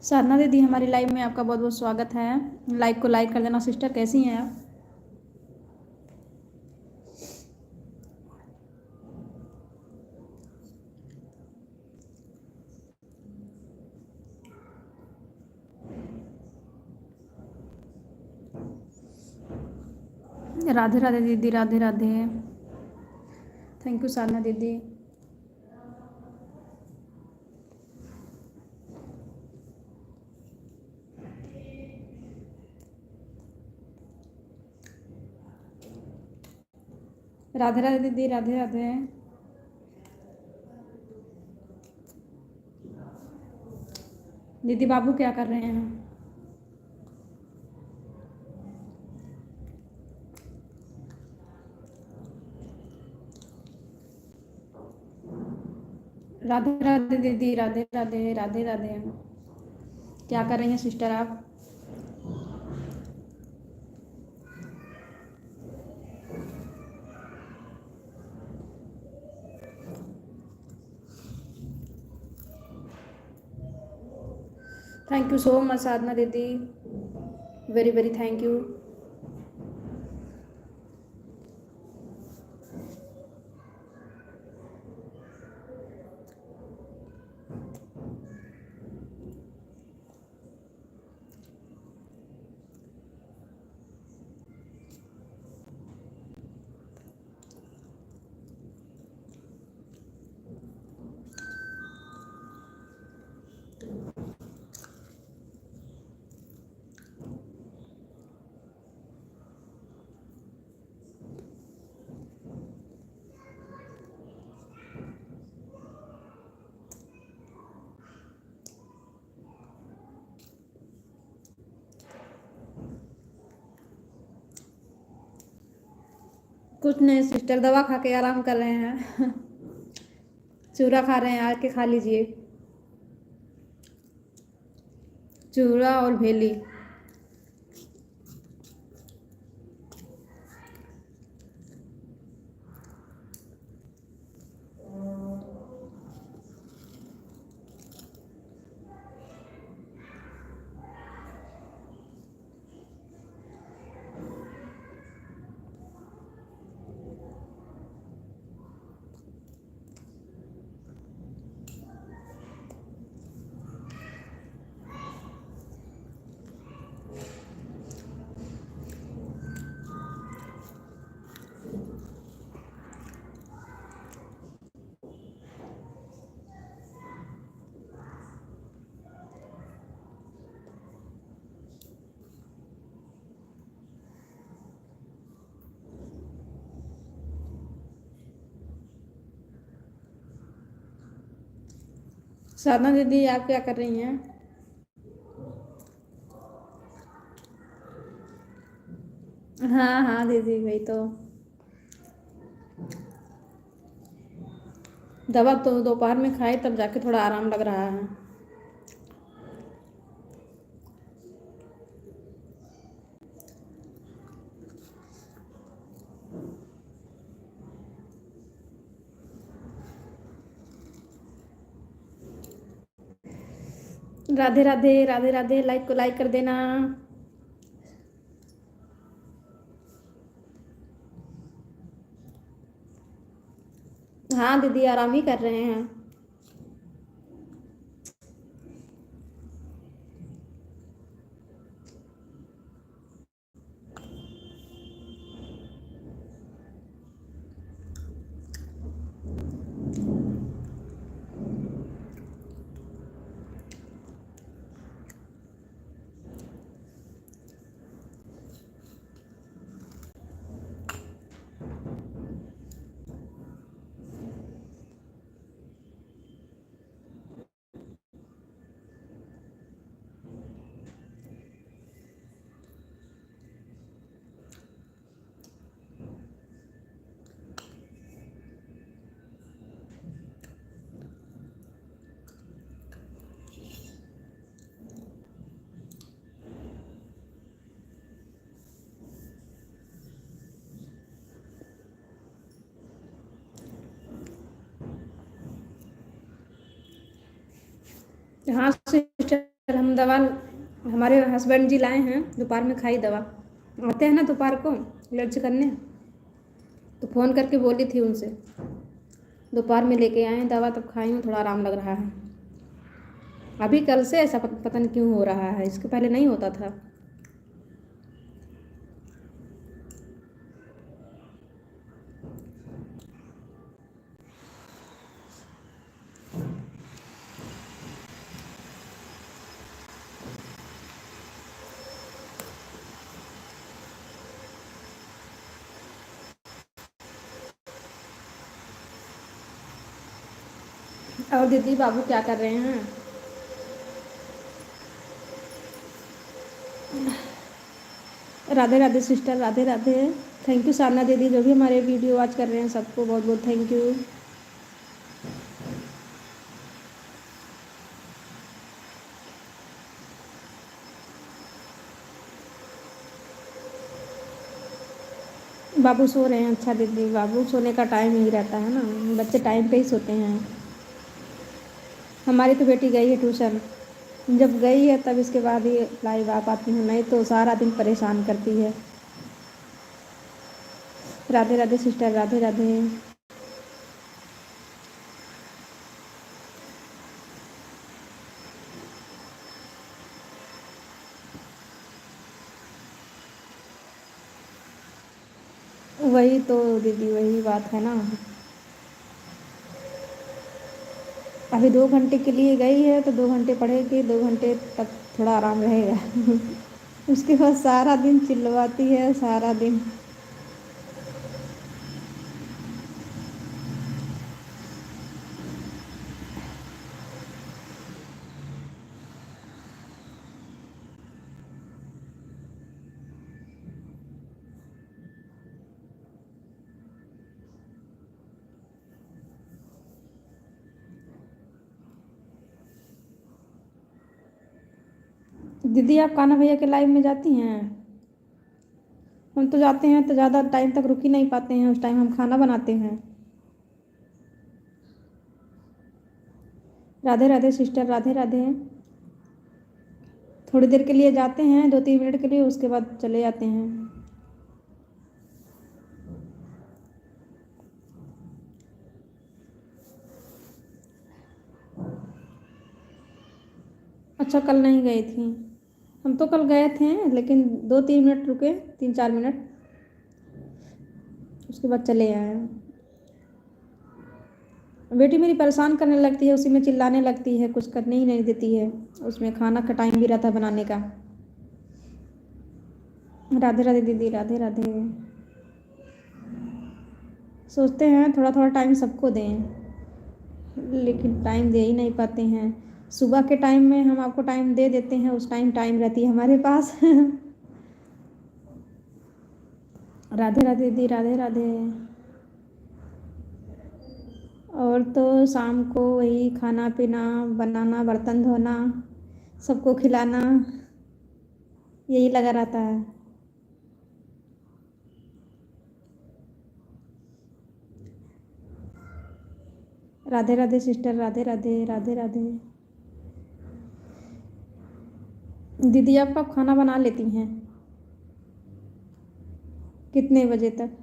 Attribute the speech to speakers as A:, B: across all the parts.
A: साधना दीदी हमारी लाइव में आपका बहुत बहुत स्वागत है। लाइव को लाइक कर देना। सिस्टर कैसी हैं आप? राधे राधे दीदी, राधे राधे। थैंक यू साधना दीदी। राधे राधे दीदी, राधे राधे। दीदी बाबू क्या कर रहे हैं? राधे राधे दीदी, राधे राधे, राधे राधे। क्या कर रही हैं सिस्टर आप? Thank you so much Sadhana दीदी, वेरी वेरी थैंक यू। कुछ नहीं सिस्टर, दवा खा के आराम कर रहे हैं। चूरा खा रहे हैं, आके खा लीजिए। चूरा और भेली। साधना दीदी आप क्या कर रही हैं? हाँ हाँ दीदी, वही तो। दवा तो दोपहर में खाई, तब जाके थोड़ा आराम लग रहा है। राधे राधे, राधे राधे। लाइक को लाइक कर देना। हाँ दीदी, आराम ही कर रहे हैं। हाँ सिस्टर, हम दवा हमारे हस्बैंड जी लाए हैं, दोपहर में खाई दवा। आते हैं ना दोपहर को लंच करने, तो फ़ोन करके बोली थी उनसे, दोपहर में लेके आए हैं दवा, तब खाई हूँ, थोड़ा आराम लग रहा है। अभी कल से ऐसा पता नहीं क्यों हो रहा है, इसके पहले नहीं होता था। और दीदी बाबू क्या कर रहे हैं? Radhe Radhe sister, Radhe Radhe. Thank you सारना दीदी, जो भी हमारे वीडियो वॉच कर रहे हैं सबको बहुत बहुत थैंक यू। बाबू सो रहे हैं? अच्छा दीदी, बाबू सोने का टाइम ही रहता है ना, बच्चे टाइम पे ही सोते हैं। हमारी तो बेटी गई है ट्यूशन, जब गई है तब इसके बाद ही लाइव आ पाती हूँ, नहीं तो सारा दिन परेशान करती है। राधे राधे सिस्टर, राधे राधे। वही तो दीदी, वही बात है ना। अभी 2 घंटे के लिए गई है तो 2 घंटे पढ़ेगी, 2 घंटे तक थोड़ा आराम रहेगा। उसके बाद सारा दिन चिल्लवाती है, सारा दिन। दीदी आप कान्हा भैया के लाइव में जाती हैं? हम तो जाते हैं तो ज़्यादा टाइम तक रुक ही नहीं पाते हैं, उस टाइम हम खाना बनाते हैं। राधे राधे सिस्टर, राधे राधे। थोड़ी देर के लिए जाते हैं, 2-3 मिनट के लिए, उसके बाद चले जाते हैं। अच्छा कल नहीं गई थी? हम तो कल गए थे, लेकिन 2-3 मिनट रुके, 3-4 मिनट, उसके बाद चले आए। बेटी मेरी परेशान करने लगती है, उसी में चिल्लाने लगती है, कुछ करने ही नहीं देती है। उसमें खाना का टाइम भी रहता है बनाने का। राधे राधे दीदी, राधे राधे। सोचते हैं थोड़ा थोड़ा टाइम सबको दें, लेकिन टाइम दे ही नहीं पाते हैं। सुबह के टाइम में हम आपको टाइम दे देते हैं, उस टाइम रहती है हमारे पास। राधे राधे दीदी, राधे राधे। और तो शाम को वही खाना पीना, बनाना, बर्तन धोना, सबको खिलाना, यही लगा रहता है। राधे राधे सिस्टर, राधे राधे, राधे राधे। दीदी आप कब खाना बना लेती हैं? कितने बजे तक?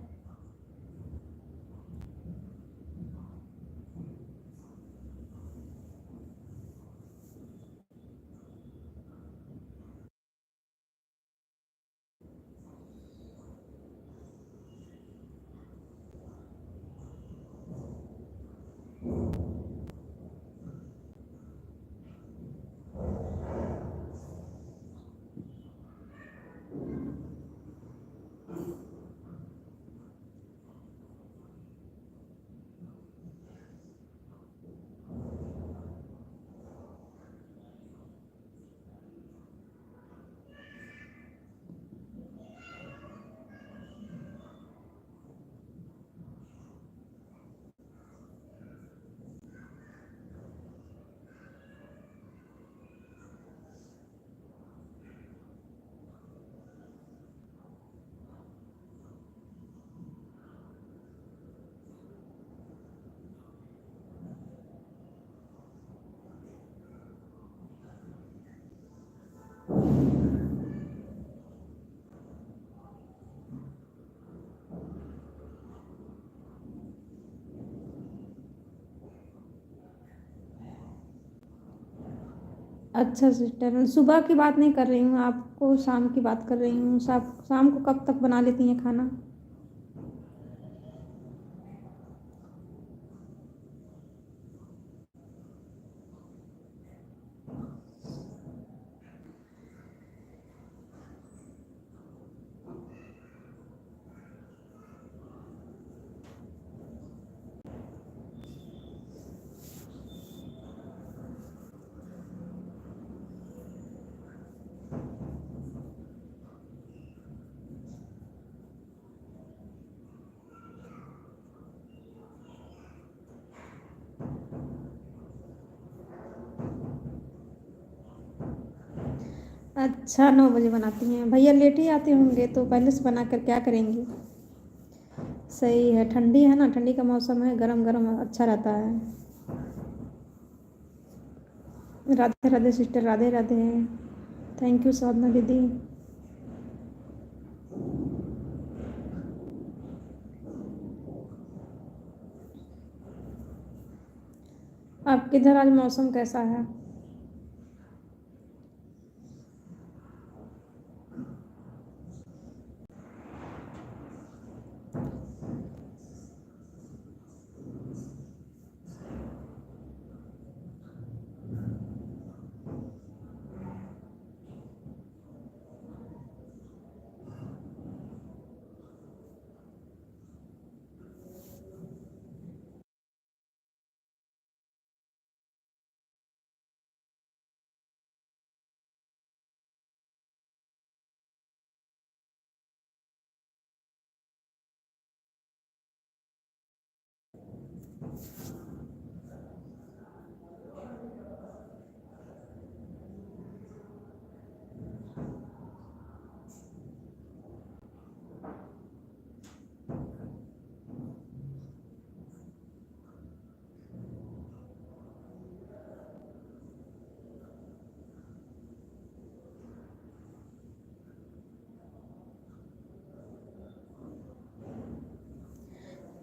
A: अच्छा सिस्टर, सुबह की बात नहीं कर रही हूँ, आपको शाम की बात कर रही हूँ। शाम को कब तक बना लेती हैं खाना? अच्छा, 9 बजे बनाती हैं। भैया लेट ही आते होंगे तो पहले से बना कर क्या करेंगी? सही है, ठंडी है ना, ठंडी का मौसम है, गरम गरम अच्छा रहता है। Radhe Radhe sister, Radhe Radhe. Thank you Sadhana दीदी। आपके इधर आज मौसम कैसा है?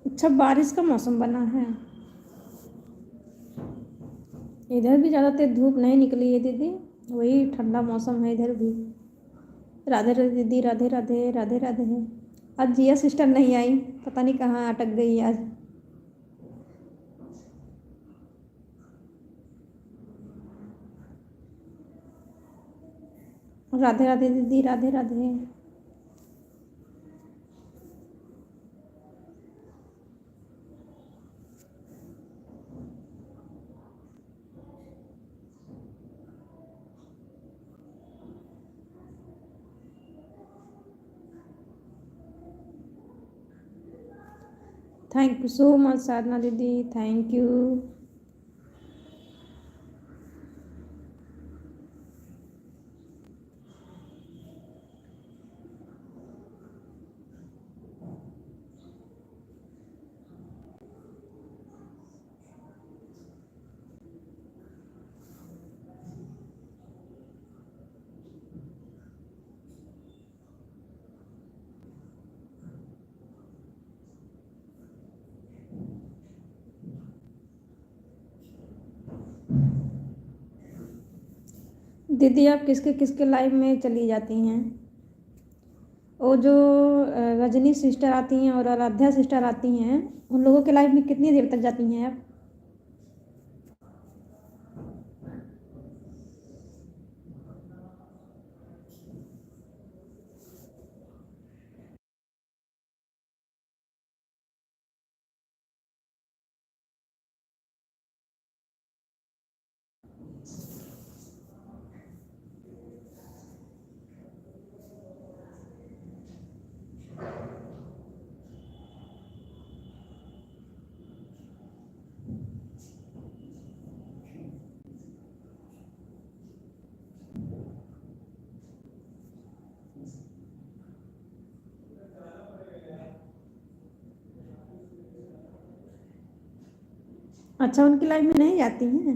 A: अच्छा, बारिश का मौसम बना है। इधर भी ज़्यादा तेज धूप नहीं निकली है दीदी, वही ठंडा मौसम है इधर भी। राधे राधे दीदी, राधे राधे, राधे राधे है। आज जिया सिस्टर नहीं आई, पता नहीं कहाँ अटक गई आज। राधे राधे दीदी, Radhe Radhe. Thank you so much Sadhana दीदी, थैंक यू। दीदी आप किसके किसके लाइव में चली जाती हैं? वो जो रजनी सिस्टर आती हैं और आराध्या सिस्टर आती हैं, उन लोगों के लाइव में कितनी देर तक जाती हैं आप? अच्छा, उनकी लाइव में नहीं जाती हैं?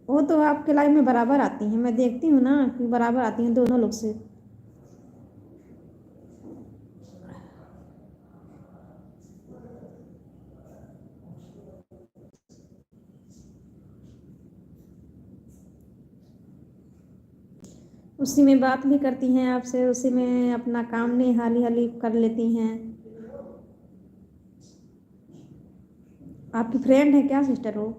A: वो तो आपके लाइव में बराबर आती हैं, मैं देखती हूँ ना कि बराबर आती हैं दोनों लोग से। उसी में बात भी करती हैं आपसे, उसी में अपना काम भी हाली हाली कर लेती हैं। आपकी फ्रेंड है क्या सिस्टर वो?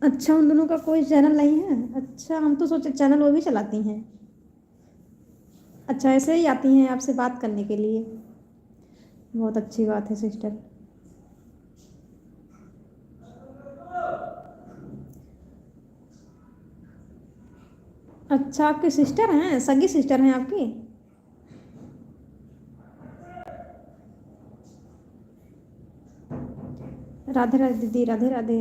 A: अच्छा, उन दोनों का कोई चैनल नहीं है? अच्छा, हम तो सोचे चैनल वो भी चलाती हैं। अच्छा, ऐसे ही आती हैं आपसे बात करने के लिए? बहुत अच्छी बात है सिस्टर। अच्छा, आपकी सिस्टर हैं, सगी सिस्टर हैं आपकी? राधे राधे दीदी, राधे राधे।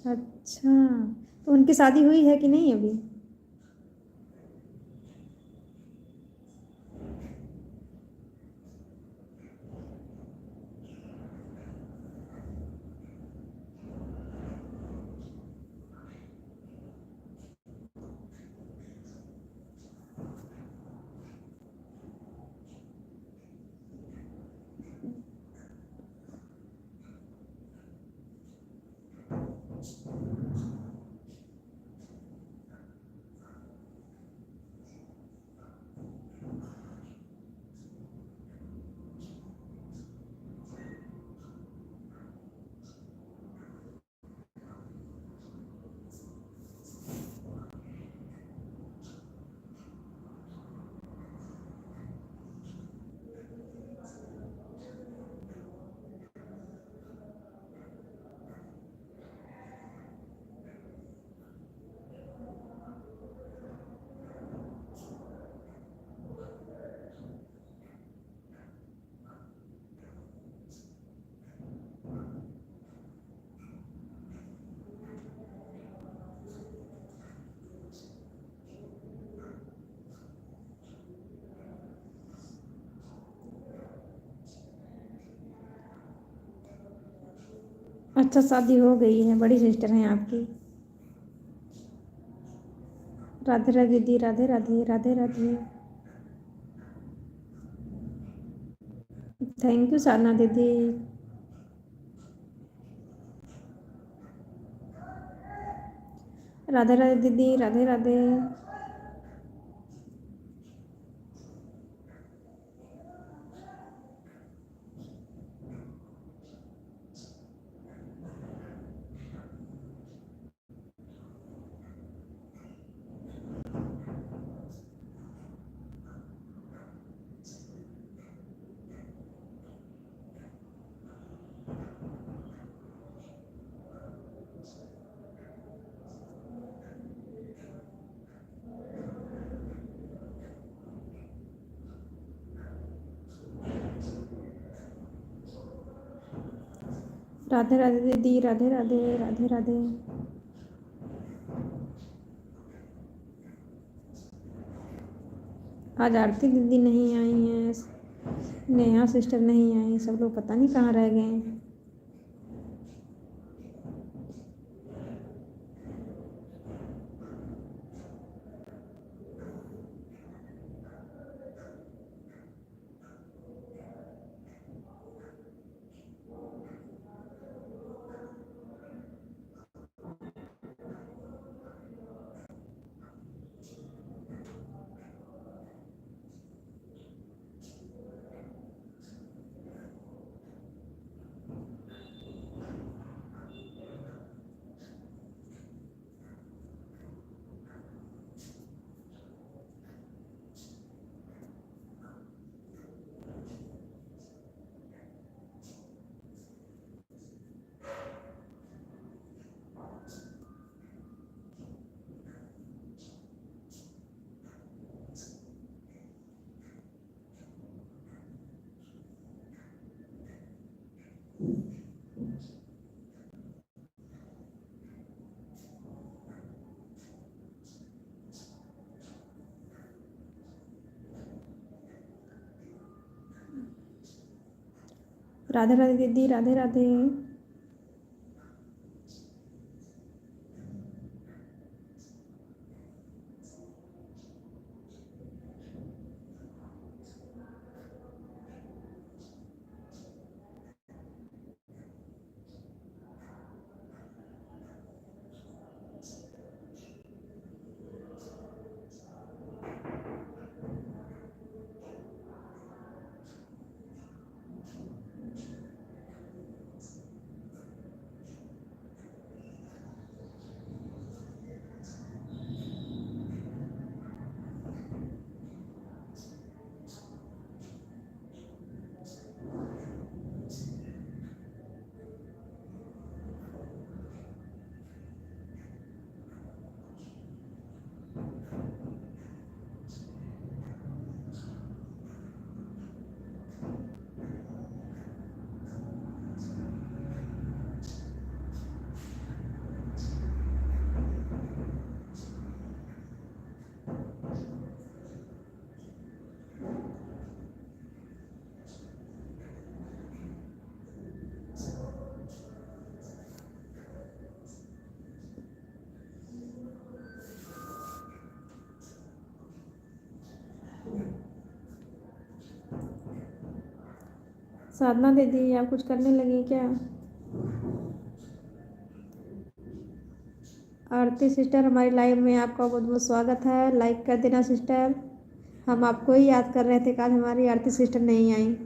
A: अच्छा, तो उनकी शादी हुई है कि नहीं अभी? अच्छा, शादी हो गई है, बड़ी सिस्टर हैं आपकी। राधे राधे दीदी, राधे राधे, राधे राधे। थैंक यू साधना दीदी। राधे राधे दीदी, राधे राधे। राधे राधे दीदी, राधे राधे, राधे राधे। आज आरती दीदी नहीं आई हैं, नेहा सिस्टर नहीं आई, सब लोग पता नहीं कहाँ रह गए। राधे राधे दीदी, राधे राधे। साधना दीदी, आप कुछ करने लगी क्या? आरती सिस्टर, हमारी लाइव में आपका बहुत बहुत स्वागत है। लाइक कर देना सिस्टर। हम आपको ही याद कर रहे थे, कल हमारी आरती सिस्टर नहीं आई।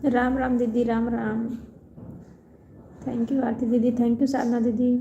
A: राम राम दीदी, राम राम। थैंक यू आरती दीदी, थैंक यू साधना दीदी।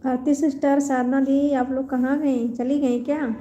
A: आरती सिस्टर, साधना दी, आप लोग कहाँ गई? चली गई क्या?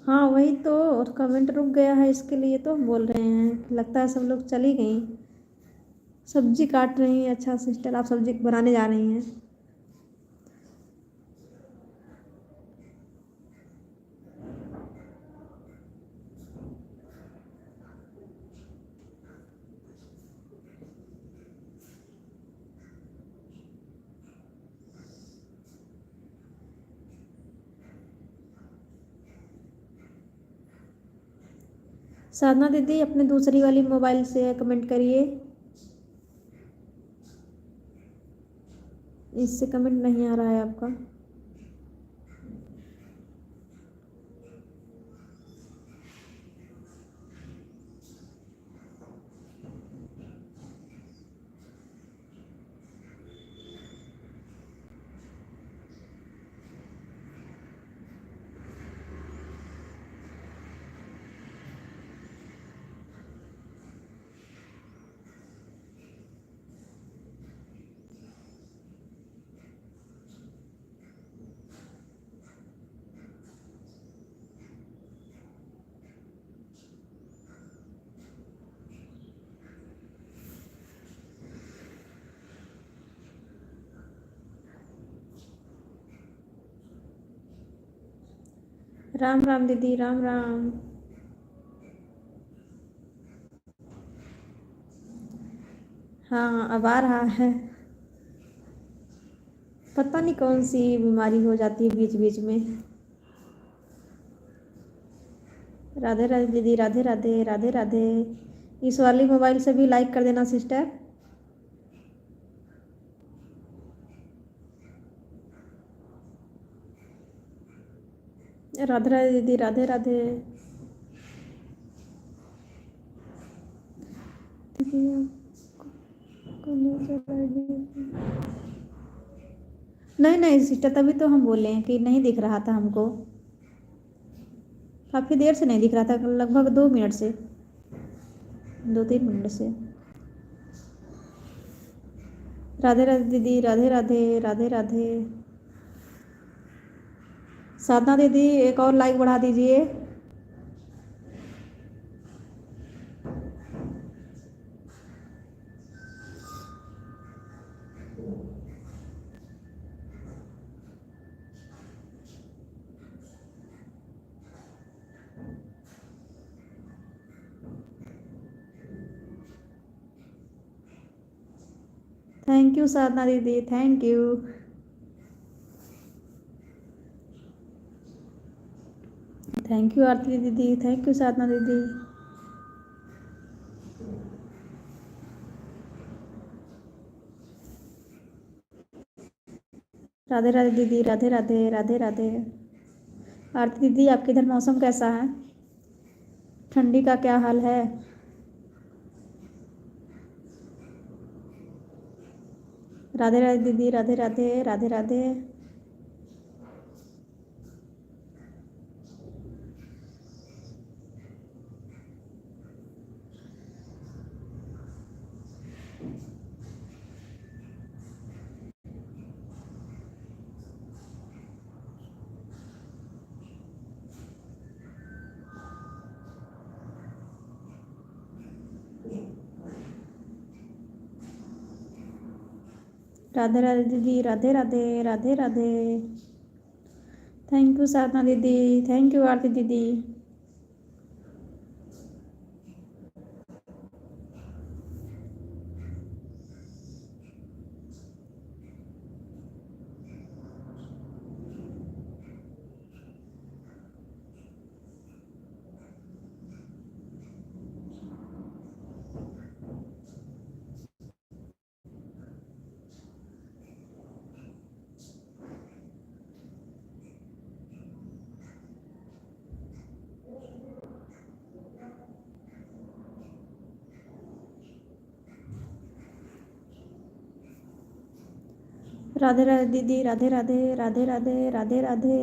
A: हाँ वही तो, और कमेंट रुक गया है, इसके लिए तो बोल रहे हैं। लगता है सब लोग चली गई। सब्जी काट रही हैं। अच्छा सिस्टर, आप सब्जी बनाने जा रही हैं? साधना दीदी अपने दूसरी वाली मोबाइल से कमेंट करिए, इससे कमेंट नहीं आ रहा है आपका। राम राम दीदी, राम राम। हाँ अब आ रहा है। पता नहीं कौन सी बीमारी हो जाती है बीच बीच में। राधे राधे दीदी, राधे राधे, राधे राधे। इस वाली मोबाइल से भी लाइक कर देना सिस्टर। राधे राधे दीदी, राधे राधे। नहीं नहीं सिस्टर, तभी तो हम बोले हैं कि नहीं दिख रहा था हमको, काफ़ी देर से नहीं दिख रहा था, लगभग 2 मिनट से, 2-3 मिनट से। राधे राधे दीदी, राधे राधे, राधे राधे। साधना दीदी एक और लाइक बढ़ा दीजिए। थैंक यू साधना दीदी, thank you. Thank you Aarti दीदी, थैंक यू साधना दीदी। राधे राधे दीदी, राधे राधे, राधे राधे। आरती दीदी आपके इधर मौसम कैसा है, ठंडी का क्या हाल है? राधे राधे दीदी, राधे राधे, राधे राधे। राधे राधे दीदी, राधे राधे, राधे राधे। थैंक यू साधना दीदी, थैंक यू आरती दीदी। राधे राधे दीदी, राधे राधे, राधे राधे, राधे राधे।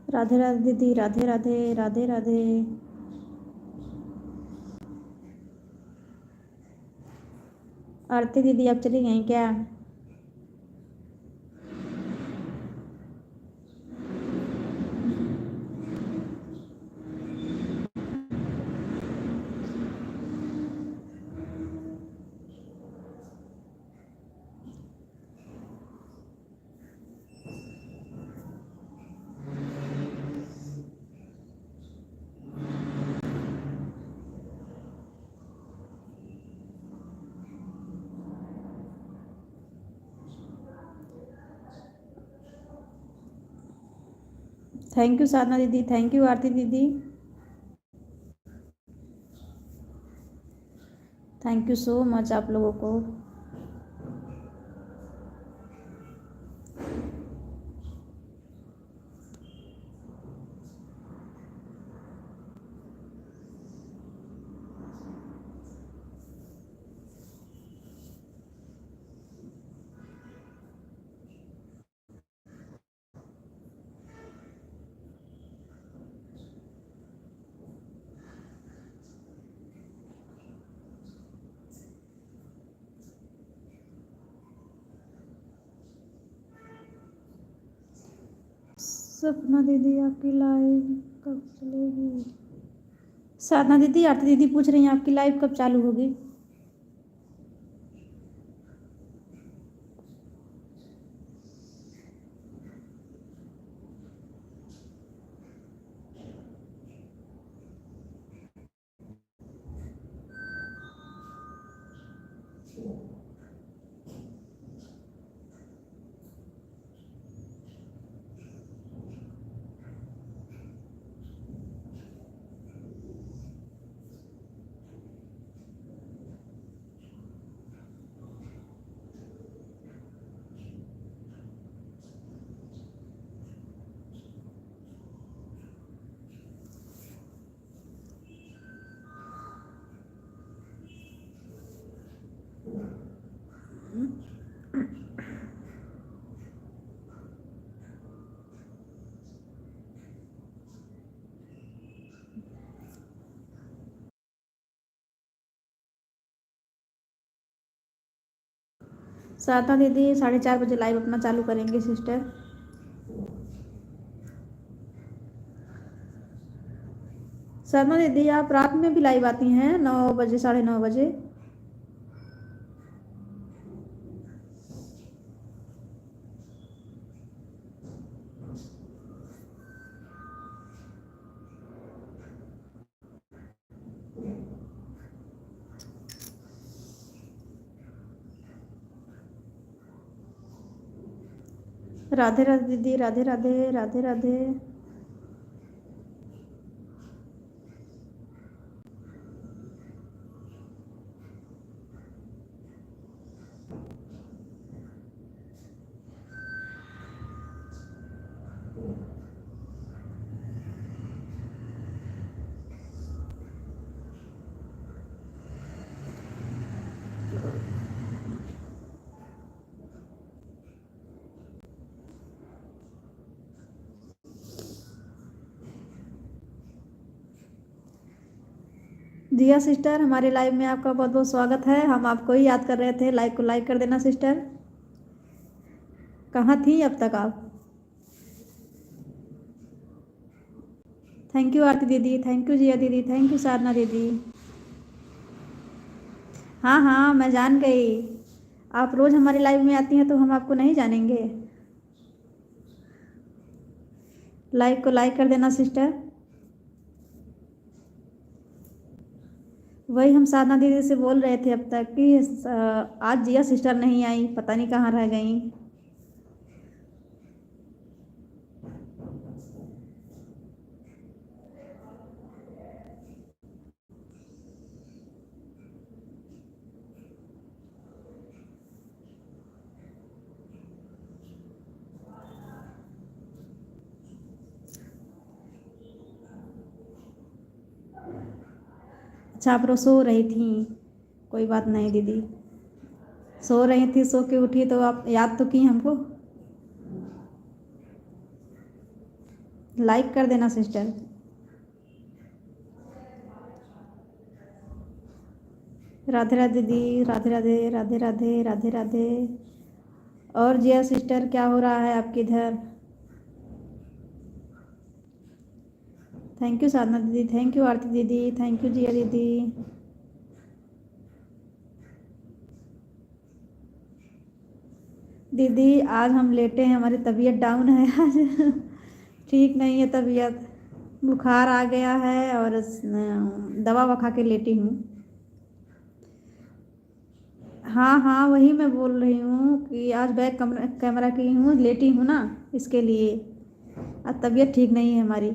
A: राधे राधे दीदी, राधे राधे, राधे राधे। आरती दीदी आप चली गई क्या? थैंक यू साधना दीदी, थैंक यू आरती दीदी, थैंक यू सो मच आप लोगों को। सपना दीदी आपकी लाइव कब चलेगी? साधना दीदी, आरती दीदी पूछ रही हैं आपकी लाइव कब चालू होगी? साधना दीदी 4:30 बजे लाइव अपना चालू करेंगे सिस्टर। साधना दीदी आप रात में भी लाइव आती हैं 9 बजे, 9:30 बजे? राधे राधे दीदी, राधे राधे, राधे राधे। जिया सिस्टर, हमारे लाइव में आपका बहुत बहुत स्वागत है। हम आपको ही याद कर रहे थे, लाइव को लाइक कर देना सिस्टर। कहाँ थी अब तक आप? थैंक यू आरती दीदी, थैंक यू जिया दीदी, थैंक यू साधना दीदी। हाँ हाँ मैं जान गई, आप रोज़ हमारे लाइव में आती हैं तो हम आपको नहीं जानेंगे। लाइव को लाइक कर देना सिस्टर। वही हम साधना दीदी से बोल रहे थे अब तक कि आज जिया सिस्टर नहीं आई, पता नहीं कहाँ रह गई। अच्छा आप रो सो रही थी? कोई बात नहीं दीदी, सो रही थी, सो के उठी तो आप याद तो की हमको। लाइक कर देना सिस्टर। राधे राधे दीदी, राधे राधे, राधे राधे, राधे राधे। और जिया सिस्टर क्या हो रहा है आपके इधर? थैंक यू साधना दीदी, थैंक यू आरती दीदी, थैंक यू जिया दीदी। दीदी आज हम लेटे हैं, हमारी तबीयत डाउन है आज ठीक नहीं है तबीयत, बुखार आ गया है और दवा ववा खा के लेटी हूँ। हाँ हाँ वही मैं बोल रही हूँ कि आज बैक कैमरा की हूँ, लेटी हूँ ना, इसके लिए
B: आज तबीयत ठीक नहीं है हमारी।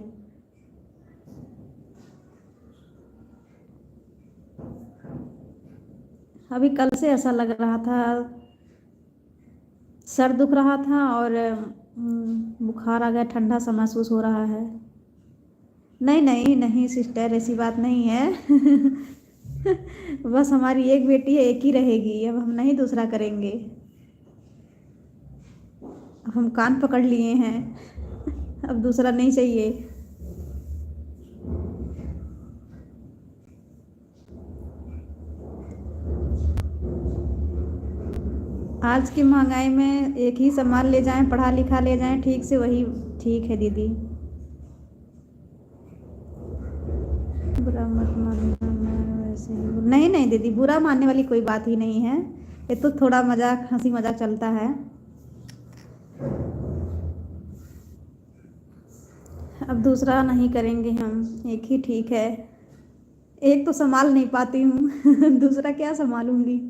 B: अभी कल से ऐसा लग रहा था, सर दुख रहा था और बुखार आ गया, ठंडा सा महसूस हो रहा है। नहीं नहीं नहीं सिस्टर, ऐसी बात नहीं है। बस हमारी एक बेटी है, एक ही रहेगी, अब हम नहीं दूसरा करेंगे। अब हम कान पकड़ लिए हैं, अब दूसरा नहीं चाहिए। आज की महंगाई में एक ही सामान ले जाएं, पढ़ा लिखा ले जाएं ठीक से, वही ठीक है दीदी। बुरा मत मानना, मैं वैसे ही नहीं नहीं दीदी, बुरा मानने वाली कोई बात ही नहीं है। ये तो थोड़ा मजाक, हंसी मजाक चलता है। अब दूसरा नहीं करेंगे हम, एक ही ठीक है। एक तो संभाल नहीं पाती हूँ। दूसरा क्या संभालूंगी।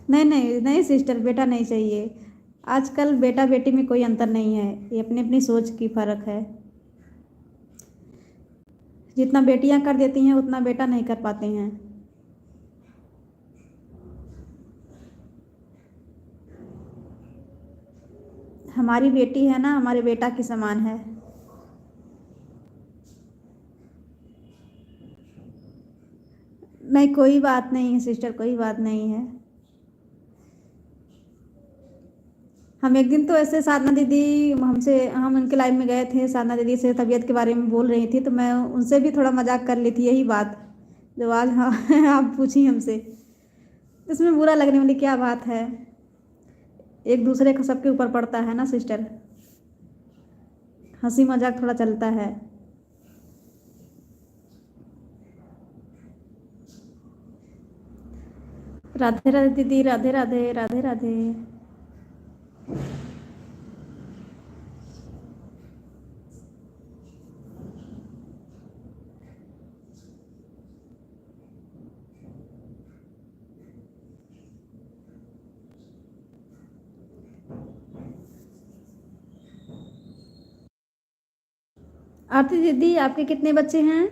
B: नहीं नहीं नहीं सिस्टर, बेटा नहीं चाहिए। आजकल बेटा बेटी में कोई अंतर नहीं है, ये अपनी अपनी सोच की फर्क है। जितना बेटियां कर देती हैं उतना बेटा नहीं कर पाते हैं। हमारी बेटी है ना, हमारे बेटा के समान है। नहीं कोई बात नहीं है सिस्टर, कोई बात नहीं है। हम एक दिन तो ऐसे साधना दीदी, हम उनके लाइव में गए थे, साधना दीदी से तबीयत के बारे में बोल रही थी, तो मैं उनसे भी थोड़ा मजाक कर ली थी, यही बात जो आज हाँ आप पूछी हमसे। इसमें बुरा लगने वाली क्या बात है। एक दूसरे का सबके ऊपर पड़ता है ना सिस्टर, हंसी मजाक थोड़ा चलता है। राधे राधे दीदी, राधे राधे, राधे राधे। आरती दीदी, आपके कितने बच्चे हैं?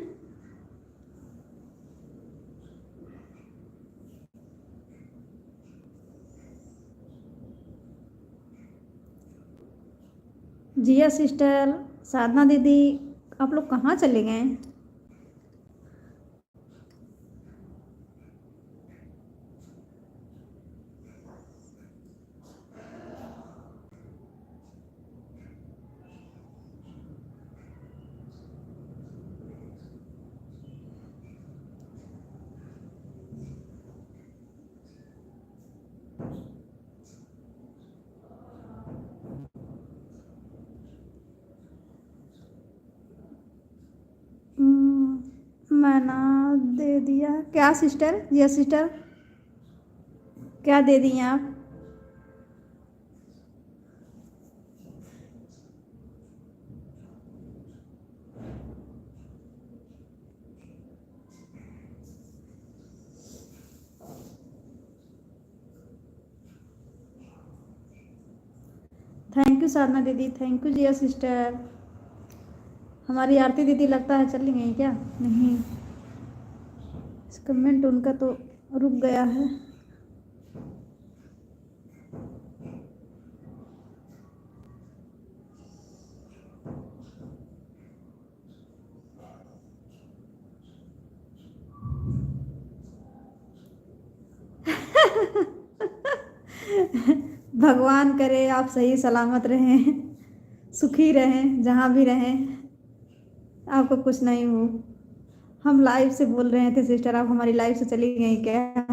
B: जिया सिस्टर, साधना दीदी, आप लोग कहाँ चले गए? मैंने दे दिया क्या सिस्टर? जिया सिस्टर, क्या दे दिए आप? थैंक यू साधना दीदी, थैंक यू जिया सिस्टर। हमारी आरती दीदी लगता है चली गई क्या? नहीं, कमेंट उनका तो रुक गया है। भगवान करे आप सही सलामत रहें, सुखी रहें, जहाँ भी रहें, आपको कुछ नहीं हो। हम लाइव से बोल रहे थे सिस्टर, आप हमारी लाइव से चली गई क्या?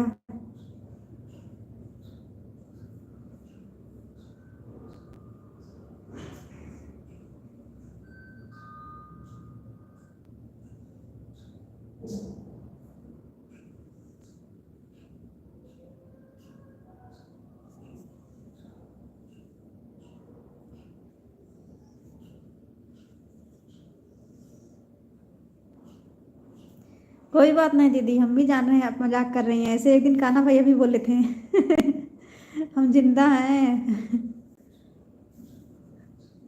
B: कोई बात नहीं दीदी, हम भी जान रहे हैं आप मजाक कर रही हैं। ऐसे एक दिन कान्हा भैया भी बोले थे। हम जिंदा हैं।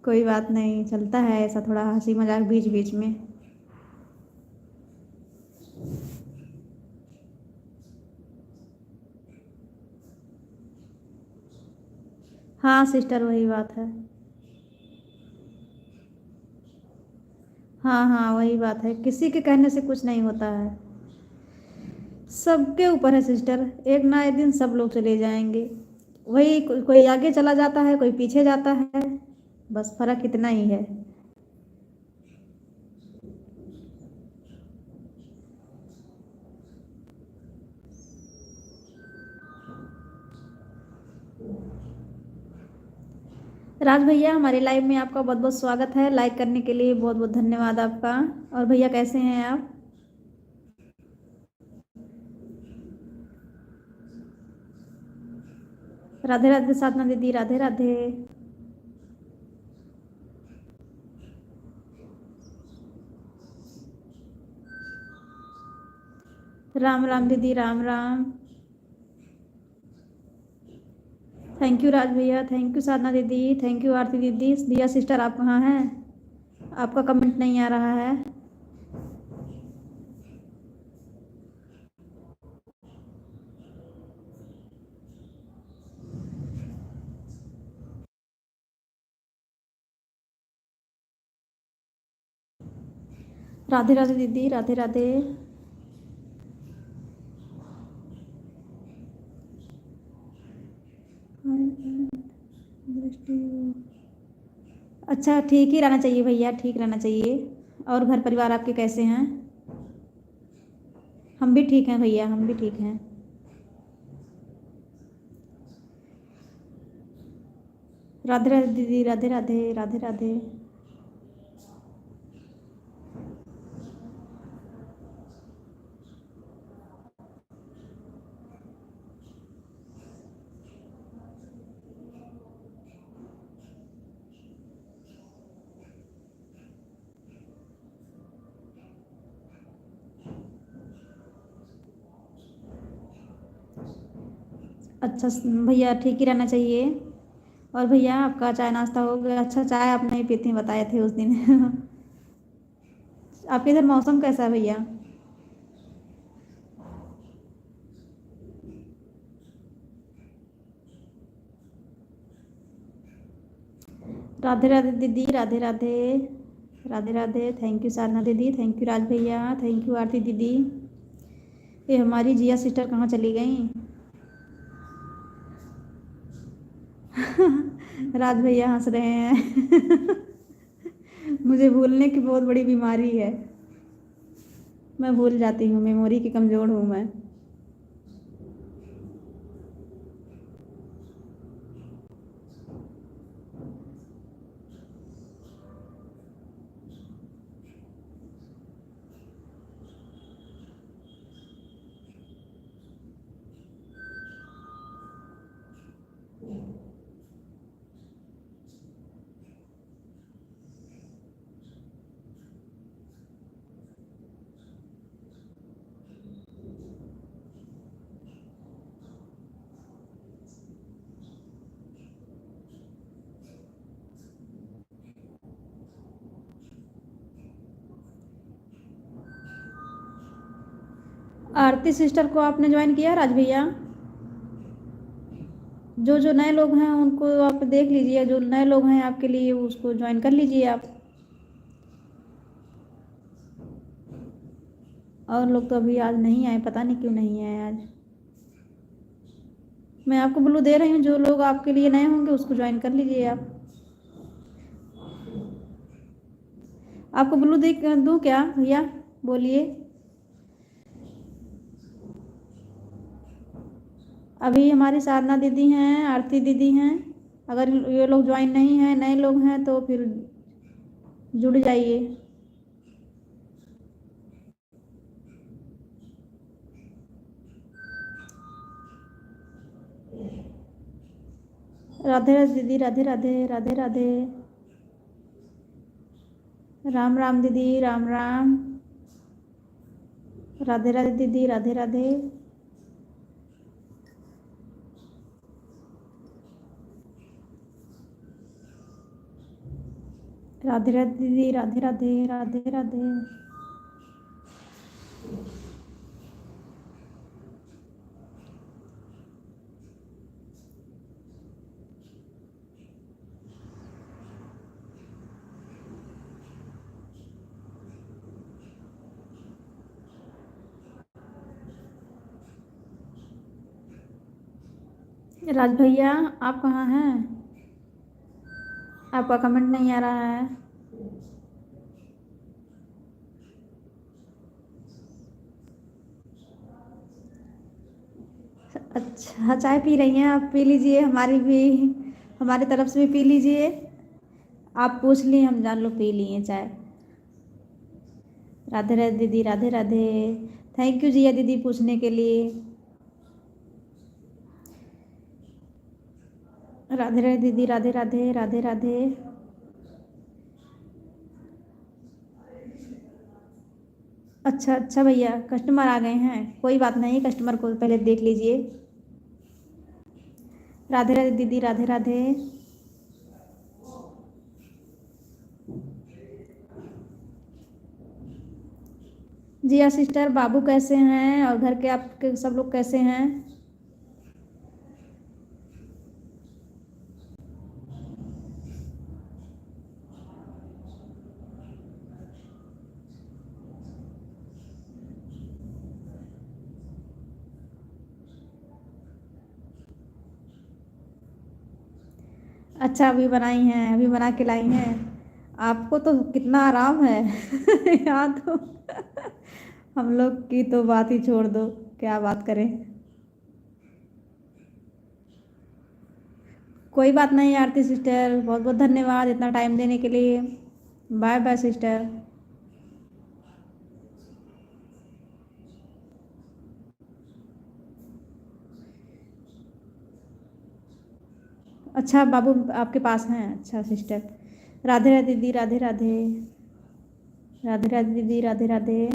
B: कोई बात नहीं, चलता है ऐसा थोड़ा हंसी मजाक बीच बीच में। हाँ सिस्टर, वही बात है। हाँ हाँ, वही बात है, किसी के कहने से कुछ नहीं होता है। सबके ऊपर है सिस्टर, एक ना एक दिन सब लोग चले जाएंगे। वही कोई आगे चला जाता है, कोई पीछे जाता है, बस फर्क इतना ही है। राज भैया, हमारे लाइव में आपका बहुत बहुत स्वागत है। लाइक करने के लिए बहुत बहुत धन्यवाद आपका। और भैया कैसे हैं आप? राधे राधे साधना दीदी, राधे राधे। राम राम दीदी, राम राम। थैंक यू राज भैया, थैंक यू साधना दीदी, थैंक यू आरती दीदी। दिया सिस्टर, आप कहाँ हैं? आपका कमेंट नहीं आ रहा है। राधे राधे दीदी, राधे राधे। अच्छा, ठीक ही रहना चाहिए भैया, ठीक रहना चाहिए। और घर परिवार आपके कैसे हैं? हम भी ठीक हैं भैया, हम भी ठीक हैं। राधे राधे दीदी, राधे राधे, राधे राधे। अच्छा भैया, ठीक ही रहना चाहिए। और भैया आपका चाय नाश्ता हो गया? अच्छा, चाय आप नहीं पीते हैं, बताए थे उस दिन। आपके इधर मौसम कैसा है भैया? राधे राधे दीदी, राधे राधे, राधे राधे। थैंक यू साधना दीदी, थैंक यू राज भैया, थैंक यू आरती दीदी। ये हमारी जिया सिस्टर कहाँ चली गई? राज भैया हंस रहे हैं। मुझे भूलने की बहुत बड़ी बीमारी है, मैं भूल जाती हूँ, मेमोरी की कमज़ोर हूँ मैं। आरती सिस्टर को आपने ज्वाइन किया राज भैया? जो जो नए लोग हैं उनको आप देख लीजिए, जो नए लोग हैं आपके लिए उसको ज्वाइन कर लीजिए आप। और लोग तो अभी आज नहीं आए, पता नहीं क्यों नहीं आए आज। मैं आपको ब्लू दे रही हूँ, जो लोग आपके लिए नए होंगे उसको ज्वाइन कर लीजिए आप। आपको ब्लू दे दूँ क्या भैया? बोलिए। अभी हमारी साधना दीदी हैं, आरती दीदी हैं। अगर ये लोग ज्वाइन नहीं हैं, नए लोग हैं, तो फिर जुड़ जाइए। राधे राधे दीदी, राधे राधे, राधे राधे। राम राम दीदी, राम राम। राधे राधे दीदी, राधे राधे। राधे राधे दीदी, राधे राधे, राधे राधे। राज भैया, आप कहाँ हैं? आपका कमेंट नहीं आ रहा है। अच्छा, चाय पी रही हैं आप? पी लीजिए, हमारी भी, हमारी तरफ से भी पी लीजिए। आप पूछ ली, हम जान लो पी लिए चाय। राधे राधे दीदी, राधे राधे। थैंक यू जिया दीदी पूछने के लिए। राधे राधे दीदी, राधे राधे, राधे राधे। अच्छा अच्छा भैया, कस्टमर आ गए हैं, कोई बात नहीं, कस्टमर को पहले देख लीजिए। राधे राधे दीदी, राधे राधे। जिया सिस्टर, बाबू कैसे हैं और घर के आपके सब लोग कैसे हैं? अच्छा, अभी बनाई हैं, अभी बना के लाई हैं। आपको तो कितना आराम है। यहाँ तो हम लोग की तो बात ही छोड़ दो, क्या बात करें। कोई बात नहीं आरती सिस्टर, बहुत बहुत धन्यवाद इतना टाइम देने के लिए। Bye bye sister. अच्छा, बाबू आपके पास हैं? अच्छा सिस्टर। राधे राधे दीदी, राधे राधे। राधे राधे दीदी, राधे राधे।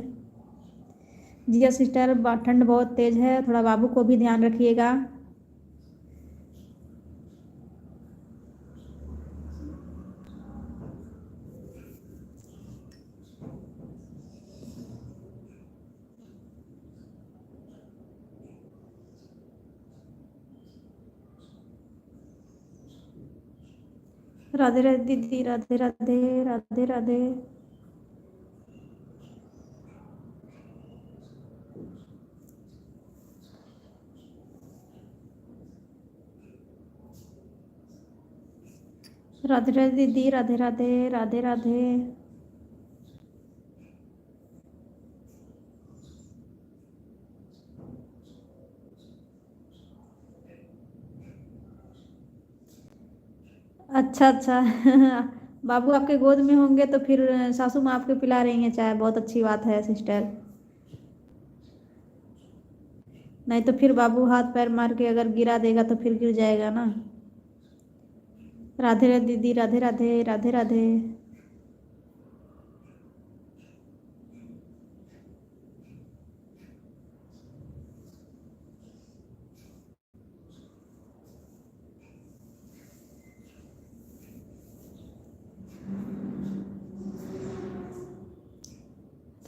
B: जिया सिस्टर, ठंड बहुत तेज़ है, थोड़ा बाबू को भी ध्यान रखिएगा। राधे राधे दीदी, राधे राधे, राधे राधे। राधे राधे दीदी, राधे राधे, राधे राधे। अच्छा अच्छा। बाबू आपके गोद में होंगे तो फिर सासू माँ आपके पिला रही हैं चाय, बहुत अच्छी बात है सिस्टर। नहीं तो फिर बाबू हाथ पैर मार के अगर गिरा देगा तो फिर गिर जाएगा ना। राधे राधे दीदी, राधे राधे, राधे राधे।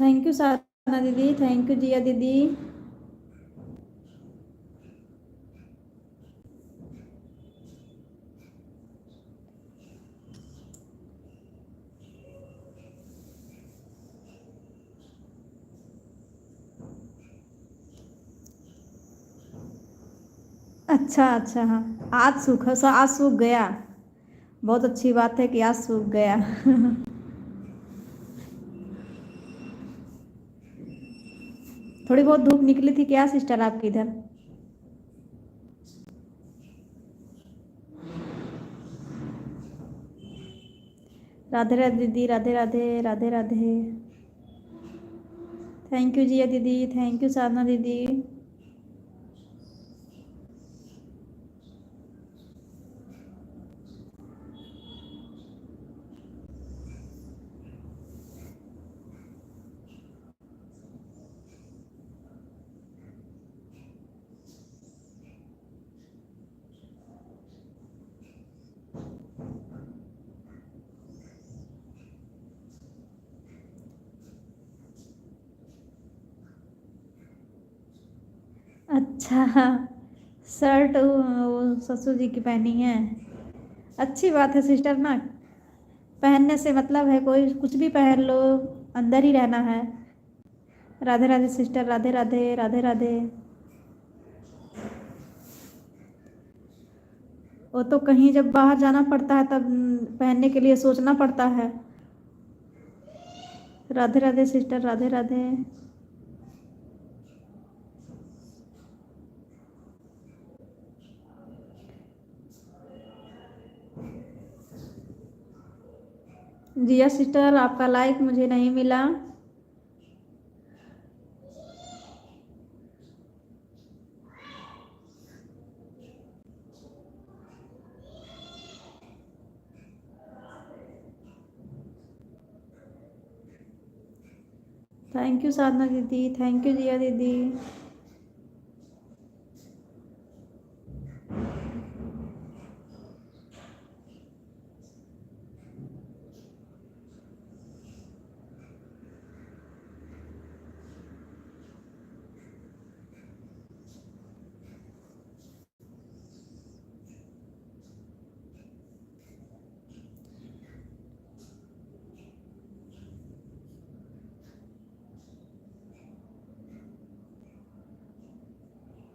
B: थैंक यू साधना दीदी, थैंक यू जिया दीदी। अच्छा अच्छा, हाँ, आज सूख गया। बहुत अच्छी बात है कि आज सूख गया। थोड़ी बहुत धूप निकली थी क्या सिस्टर आपकी इधर? राधे राधे दीदी, राधे राधे, राधे राधे। थैंक यू जिया दीदी, थैंक यू साधना दीदी। अच्छा, शर्ट वो ससुर जी की पहनी है। अच्छी बात है सिस्टर ना, पहनने से मतलब है, कोई कुछ भी पहन लो, अंदर ही रहना है। राधे राधे सिस्टर, राधे राधे, राधे राधे। वो तो कहीं जब बाहर जाना पड़ता है तब पहनने के लिए सोचना पड़ता है। राधे राधे सिस्टर, राधे राधे। जिया सिस्टर, आपका लाइक मुझे नहीं मिला। थैंक यू साधना दीदी, थैंक यू जिया दीदी।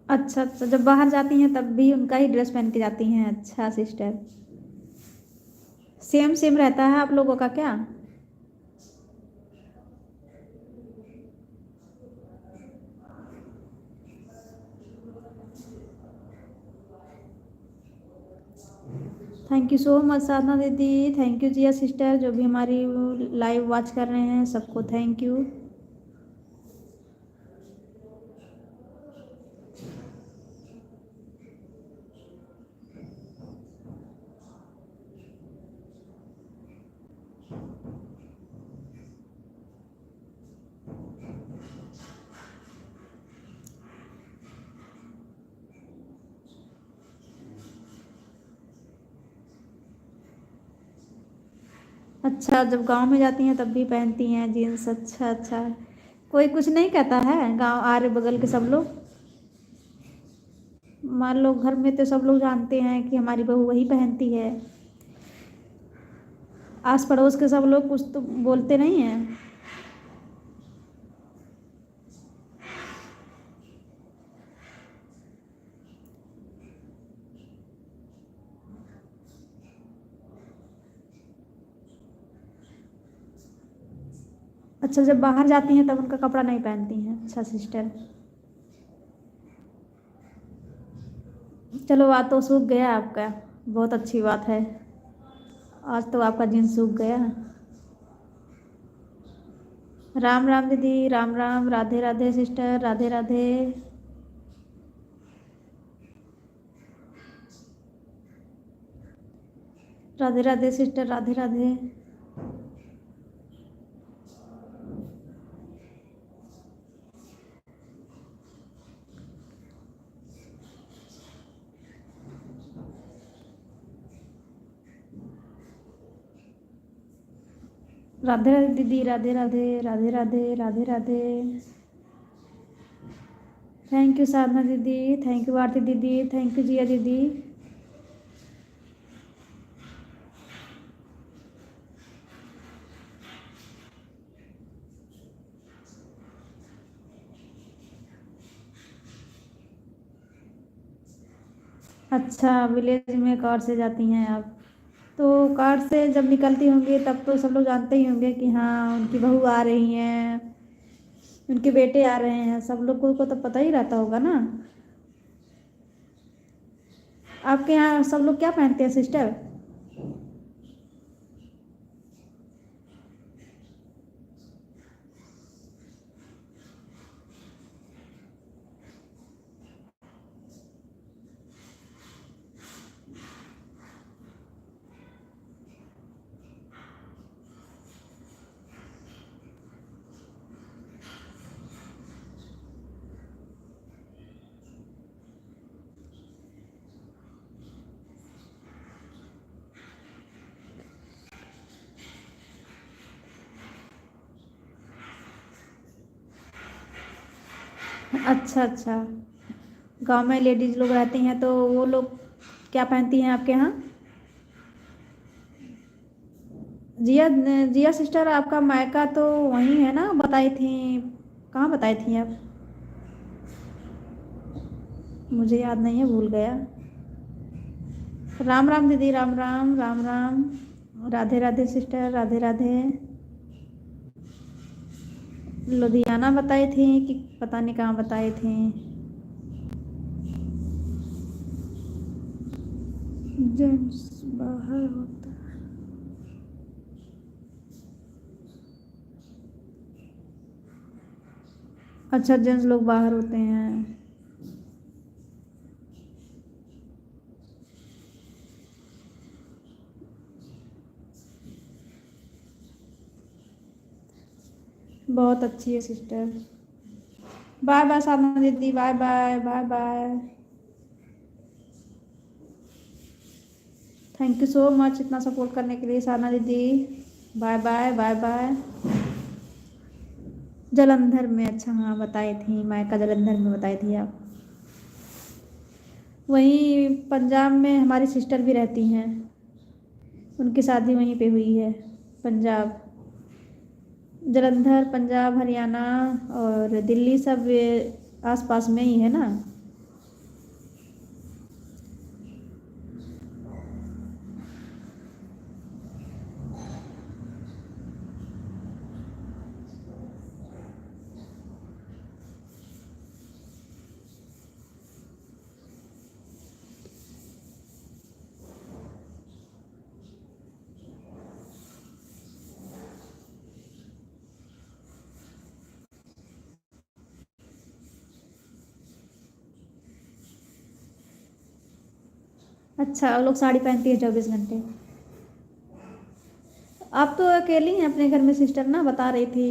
B: अच्छा अच्छा, जब बाहर जाती हैं तब भी उनका ही ड्रेस पहन के जाती हैं। अच्छा सिस्टर, सेम सेम रहता है आप लोगों का क्या? Thank you so much Sadhana दीदी, थैंक यू जिया सिस्टर, जो भी हमारी लाइव वॉच कर रहे हैं सबको थैंक यू। अच्छा, जब गांव में जाती हैं तब भी पहनती हैं जीन्स। अच्छा अच्छा, कोई कुछ नहीं कहता है गांव आरे बगल के सब लोग? मान लो घर में तो सब लोग जानते हैं कि हमारी बहू वही पहनती है, आस पड़ोस के सब लोग कुछ तो बोलते नहीं हैं? अच्छा, जब बाहर जाती हैं तब उनका कपड़ा नहीं पहनती हैं। अच्छा सिस्टर, चलो बात तो सूख गया आपका, बहुत अच्छी बात है। आज तो आपका जीन्स सूख गया। राम राम दीदी, राम राम, राधे राधे सिस्टर, राधे राधे। राधे राधे सिस्टर, राधे राधे। राधे राधे दीदी, राधे राधे, राधे राधे, राधे राधे। थैंक यू साधना दीदी, थैंक यू आरती दीदी, थैंक यू जिया दीदी। अच्छा, विलेज में कार से जाती हैं आप? तो कार से जब निकलती होंगी तब तो सब लोग जानते ही होंगे कि हाँ उनकी बहू आ रही हैं, उनके बेटे आ रहे हैं, सब लोगों को तो पता ही रहता होगा ना। आपके यहाँ सब लोग क्या पहनते हैं सिस्टर? अच्छा अच्छा, गांव में लेडीज लोग रहती हैं तो वो लोग क्या पहनती हैं आपके यहाँ? जिया जिया सिस्टर, आपका मायका तो वहीं है ना, बताई थी। कहाँ बताई थी आप? मुझे याद नहीं है, भूल गया। राम राम दीदी, राम राम, राम राम। राधे राधे सिस्टर, राधे राधे। लुधियाना बताई थी कि पता नहीं कहाँ बताई थी। जेंट्स बाहर होता। अच्छा, जेंट्स लोग बाहर होते हैं। बहुत अच्छी है सिस्टर। बाय बाय साधना दीदी, bye bye, bye bye. Thank you so much इतना सपोर्ट करने के लिए साधना दीदी। Bye bye, bye bye. Jalandhar में, अच्छा हाँ बताई थी, मायका जलंधर में बताई थी आप। वहीं पंजाब में हमारी सिस्टर भी रहती हैं, उनकी शादी वहीं पे हुई है। पंजाब, जलंधर, पंजाब, हरियाणा और दिल्ली सब आस पास में ही है ना। अच्छा, वो लोग साड़ी पहनती है 24 घंटे। आप तो अकेली हैं अपने घर में सिस्टर ना, बता रही थी।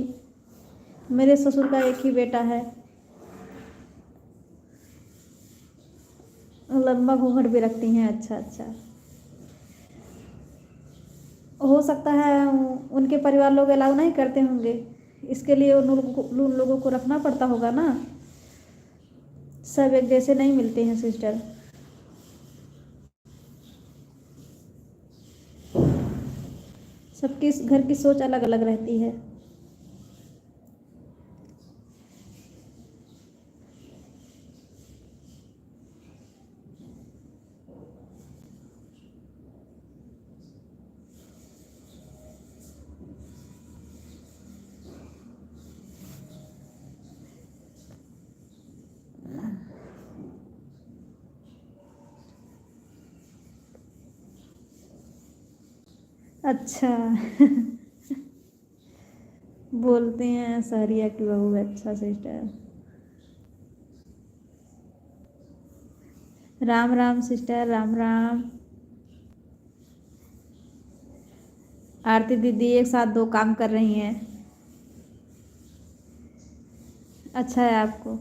B: मेरे ससुर का एक ही बेटा है। लंबा घूंघट भी रखती हैं, अच्छा अच्छा। हो सकता है उनके परिवार लोग अलाउ नहीं करते होंगे, इसके लिए उन लोगों को रखना पड़ता होगा ना। सब एक जैसे नहीं मिलते हैं सिस्टर। सबकी घर की सोच अलग अलग रहती है। अच्छा बोलते हैं सहरिया की बहू, अच्छा सिस्टर। राम राम सिस्टर, राम राम। आरती दीदी एक साथ दो काम कर रही हैं। अच्छा है आपको।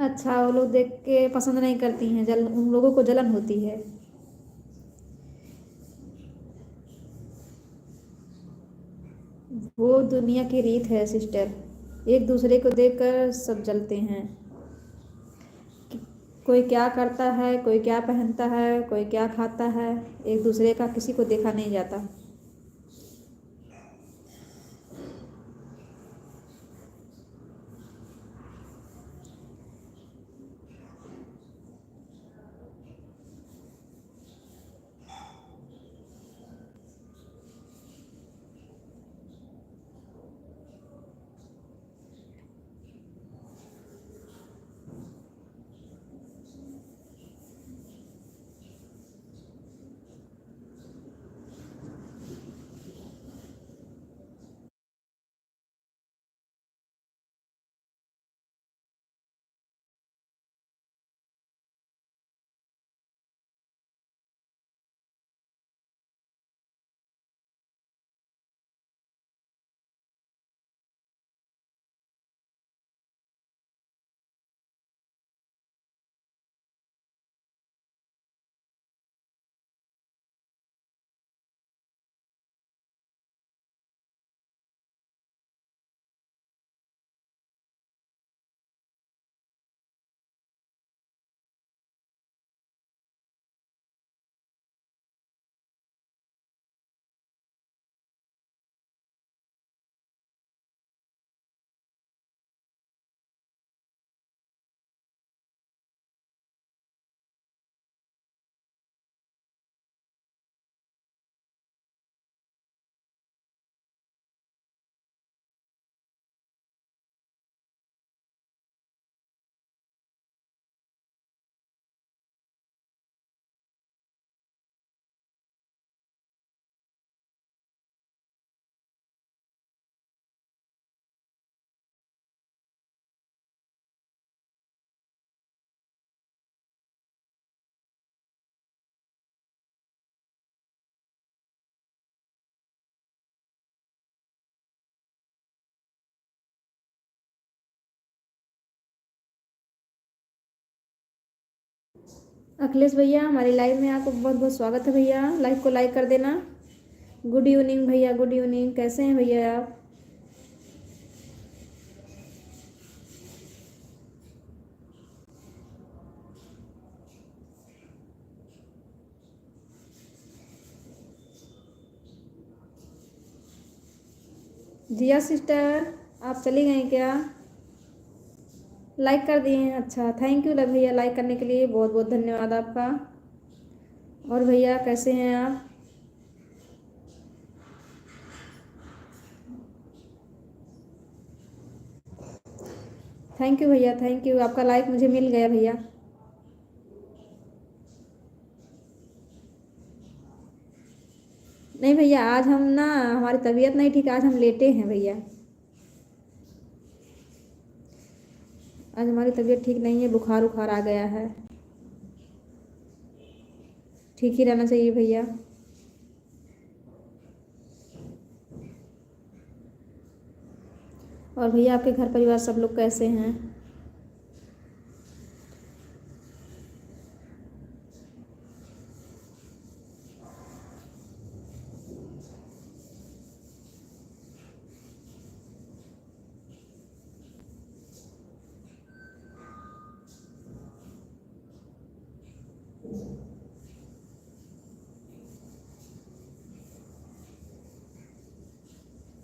A: अच्छा, वो लोग देख के पसंद नहीं करती हैं, उन लोगों को जलन होती है। वो दुनिया की रीत है सिस्टर, एक दूसरे को देखकर सब जलते हैं। कि- कोई क्या करता है, कोई क्या पहनता है, कोई क्या खाता है, एक दूसरे का किसी को देखा नहीं जाता। अखिलेश भैया, हमारी लाइव में आपको बहुत बहुत स्वागत है भैया, लाइव को लाइक कर देना। गुड इवनिंग भैया, गुड इवनिंग, कैसे हैं भैया आप? जिया सिस्टर, आप चली गई क्या? लाइक कर दिए हैं, अच्छा थैंक यू भैया, लाइक करने के लिए बहुत बहुत धन्यवाद आपका। और भैया कैसे हैं आप? थैंक यू भैया, थैंक यू, आपका लाइक मुझे मिल गया भैया। नहीं भैया, आज हम ना, हमारी तबीयत नहीं ठीक, आज हम लेटे हैं भैया। आज हमारी तबीयत ठीक नहीं है, बुखार उखार आ गया है। ठीक ही रहना चाहिए भैया। और भैया आपके घर परिवार सब लोग कैसे हैं?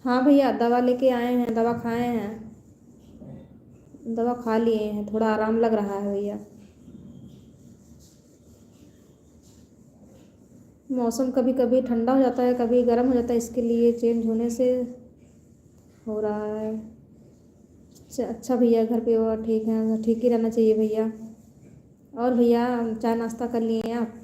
A: हाँ भैया, दवा लेके आए हैं, दवा खाए हैं, दवा खा लिए हैं, थोड़ा आराम लग रहा है भैया। मौसम कभी कभी ठंडा हो जाता है, कभी गर्म हो जाता है, इसके लिए चेंज होने से हो रहा है। अच्छा भैया, घर पे और ठीक है, ठीक ही रहना चाहिए भैया। और भैया चाय नाश्ता कर लिए हैं आप?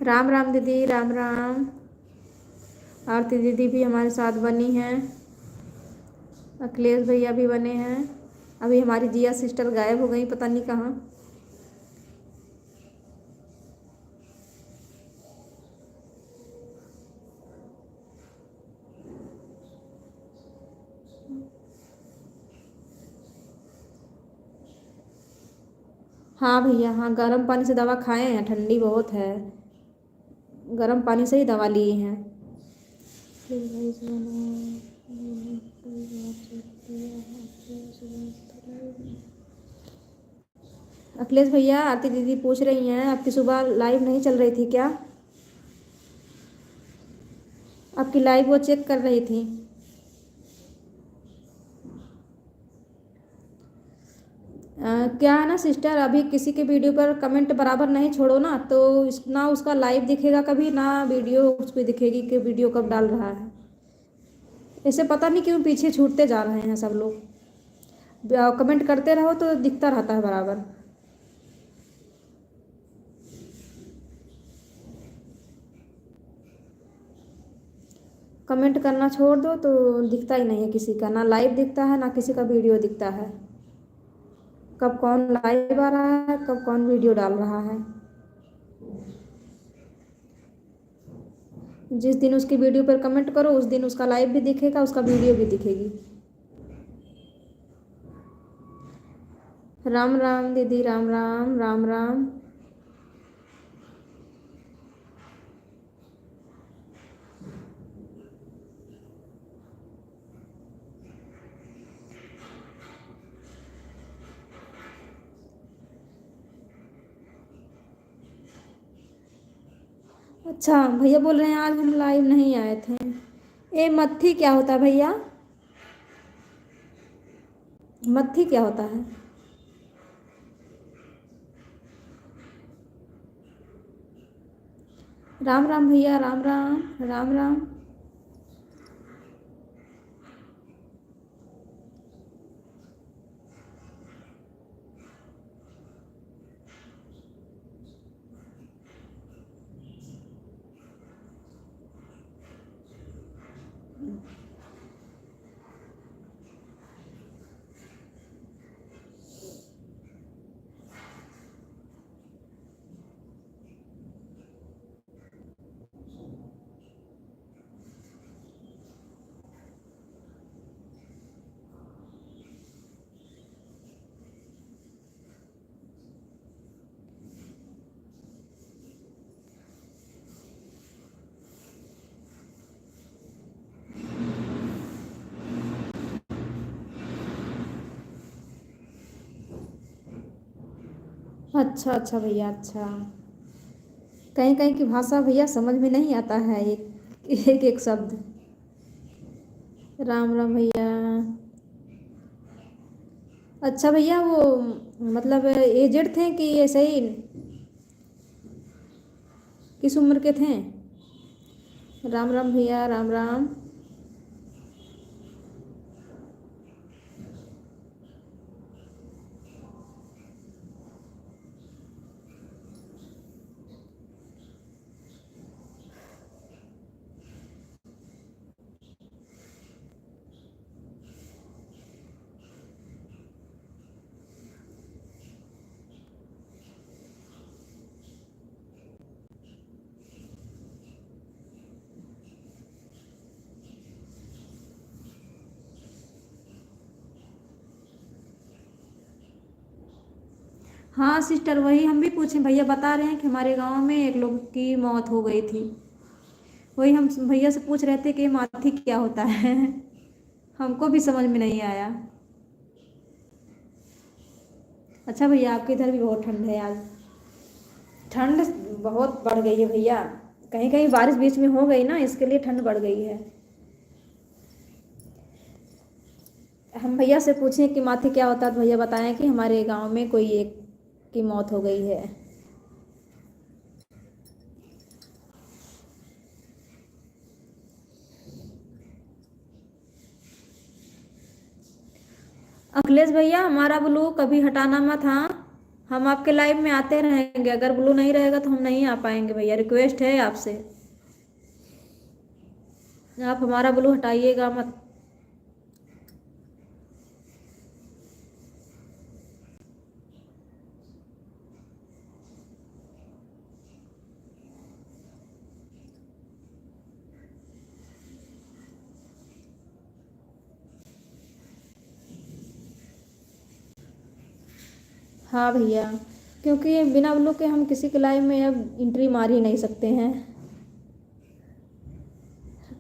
A: राम राम दीदी, राम राम। आरती दीदी भी हमारे साथ बनी हैं, अखिलेश भैया भी बने हैं। अभी हमारी जिया सिस्टर गायब हो गई, पता नहीं कहाँ। हाँ भैया, हाँ गर्म पानी से दवा खाए हैं, ठंडी बहुत है, गर्म पानी से ही दवा लिए हैं। अखिलेश भैया, आरती दीदी पूछ रही हैं आपकी सुबह लाइव नहीं चल रही थी क्या? आपकी लाइव वो चेक कर रही थी। क्या है ना सिस्टर, अभी किसी के वीडियो पर कमेंट बराबर नहीं छोड़ो ना, तो ना उसका लाइव दिखेगा कभी, ना वीडियो उस पर दिखेगी कि वीडियो कब डाल रहा है। ऐसे पता नहीं क्यों पीछे छूटते जा रहे हैं सब लोग। कमेंट करते रहो तो दिखता रहता है बराबर। कमेंट करना छोड़ दो तो दिखता ही नहीं है किसी का, ना लाइव दिखता है ना किसी का वीडियो दिखता है। कब कौन लाइव आ रहा है, कब कौन वीडियो डाल रहा है। जिस दिन उसकी वीडियो पर कमेंट करो उस दिन उसका लाइव भी दिखेगा, उसका वीडियो भी दिखेगी। राम राम दीदी, राम राम, राम राम। अच्छा भैया बोल रहे हैं आज हम लाइव नहीं आए थे। ए मत्थी क्या होता है भैया? मत्थी क्या होता है? राम राम भैया, राम राम, राम राम। अच्छा अच्छा भैया, अच्छा। कहीं कहीं की भाषा भैया समझ में नहीं आता है, एक एक एक शब्द। राम राम भैया। अच्छा भैया, वो मतलब एजेड थे कि ऐसे ही, किस उम्र के थे? राम राम भैया, राम राम। हाँ सिस्टर, वही हम भी पूछे, भैया बता रहे हैं कि हमारे गांव में एक लोग की मौत हो गई थी। वही हम भैया से पूछ रहे थे कि माथी क्या होता है। हमको भी समझ में नहीं आया। अच्छा भैया, आपके इधर भी बहुत ठंड है आज। ठंड बहुत बढ़ गई है भैया, कहीं कहीं बारिश बीच में हो गई ना, इसके लिए ठंड बढ़ गई है। हम भैया से पूछें कि माथी क्या होता है, तो भैया बताएं कि हमारे गांव में कोई एक की मौत हो गई है। अखिलेश भैया, हमारा ब्लू कभी हटाना मत, हाँ। हम आपके लाइव में आते रहेंगे, अगर ब्लू नहीं रहेगा तो हम नहीं आ पाएंगे भैया, रिक्वेस्ट है आपसे। आप हमारा ब्लू हटाइएगा मत। हाँ भैया, क्योंकि बिना ब्लू के हम किसी के लाइव में अब एंट्री मार ही नहीं सकते हैं।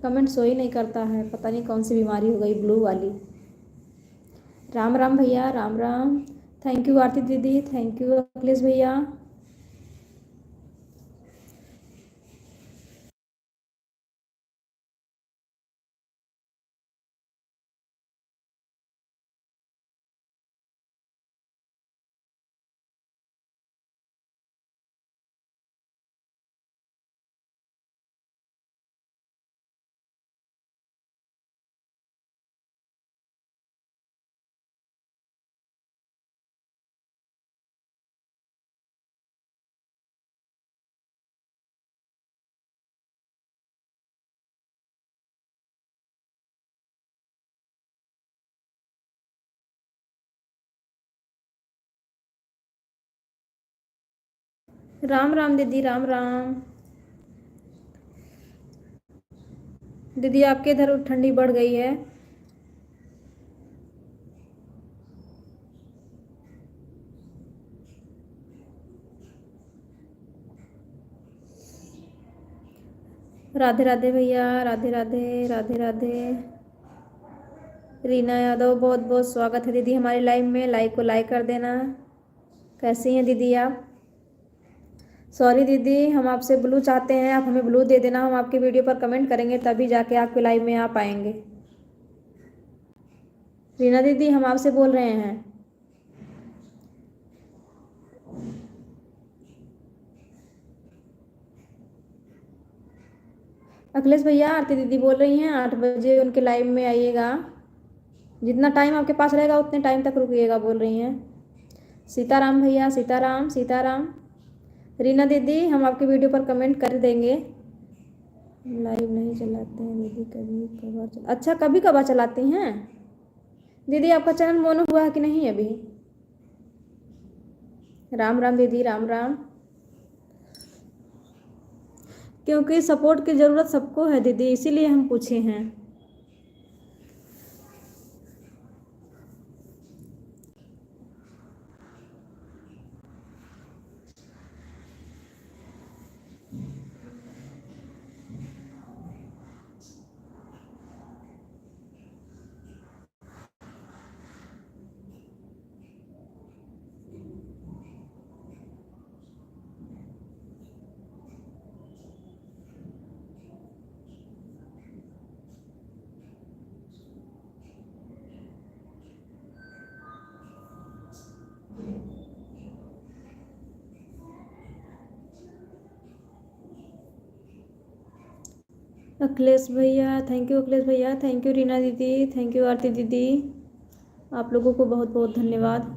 A: कमेंट शो ही नहीं करता है, पता नहीं कौन सी बीमारी हो गई ब्लू वाली। राम राम भैया, राम राम। थैंक यू आरती दीदी, थैंक यू अखिलेश भैया। राम राम दीदी, राम राम। दीदी आपके इधर ठंडी बढ़ गई है? राधे राधे भैया, राधे राधे, राधे राधे। रीना यादव, बहुत बहुत स्वागत है दीदी हमारे लाइव में। लाइक को लाइक कर देना। कैसी हैं दीदी आप? सॉरी दीदी, हम आपसे ब्लू चाहते हैं, आप हमें ब्लू दे देना। हम आपके वीडियो पर कमेंट करेंगे तभी जाके आपके लाइव में आ पाएंगे। रीना दीदी, हम आपसे बोल रहे हैं। अखिलेश भैया, आरती दीदी बोल रही हैं 8 बजे उनके लाइव में आइएगा। जितना टाइम आपके पास रहेगा उतने टाइम तक रुकिएगा बोल रही हैं। सीताराम भैया, सीताराम, सीताराम। रीना दीदी, हम आपके वीडियो पर कमेंट कर देंगे। लाइव नहीं चलाते हैं दीदी, कभी कभार अच्छा, कभी कभार चलाती हैं दीदी। आपका चैनल मोनो हुआ है कि नहीं अभी? राम राम दीदी, राम राम। क्योंकि सपोर्ट की ज़रूरत सबको है दीदी, इसीलिए हम पूछे हैं। अखिलेश भैया, थैंक यू अखिलेश भैया, थैंक यू रीना दीदी, थैंक यू आरती दीदी। आप लोगों को बहुत बहुत धन्यवाद।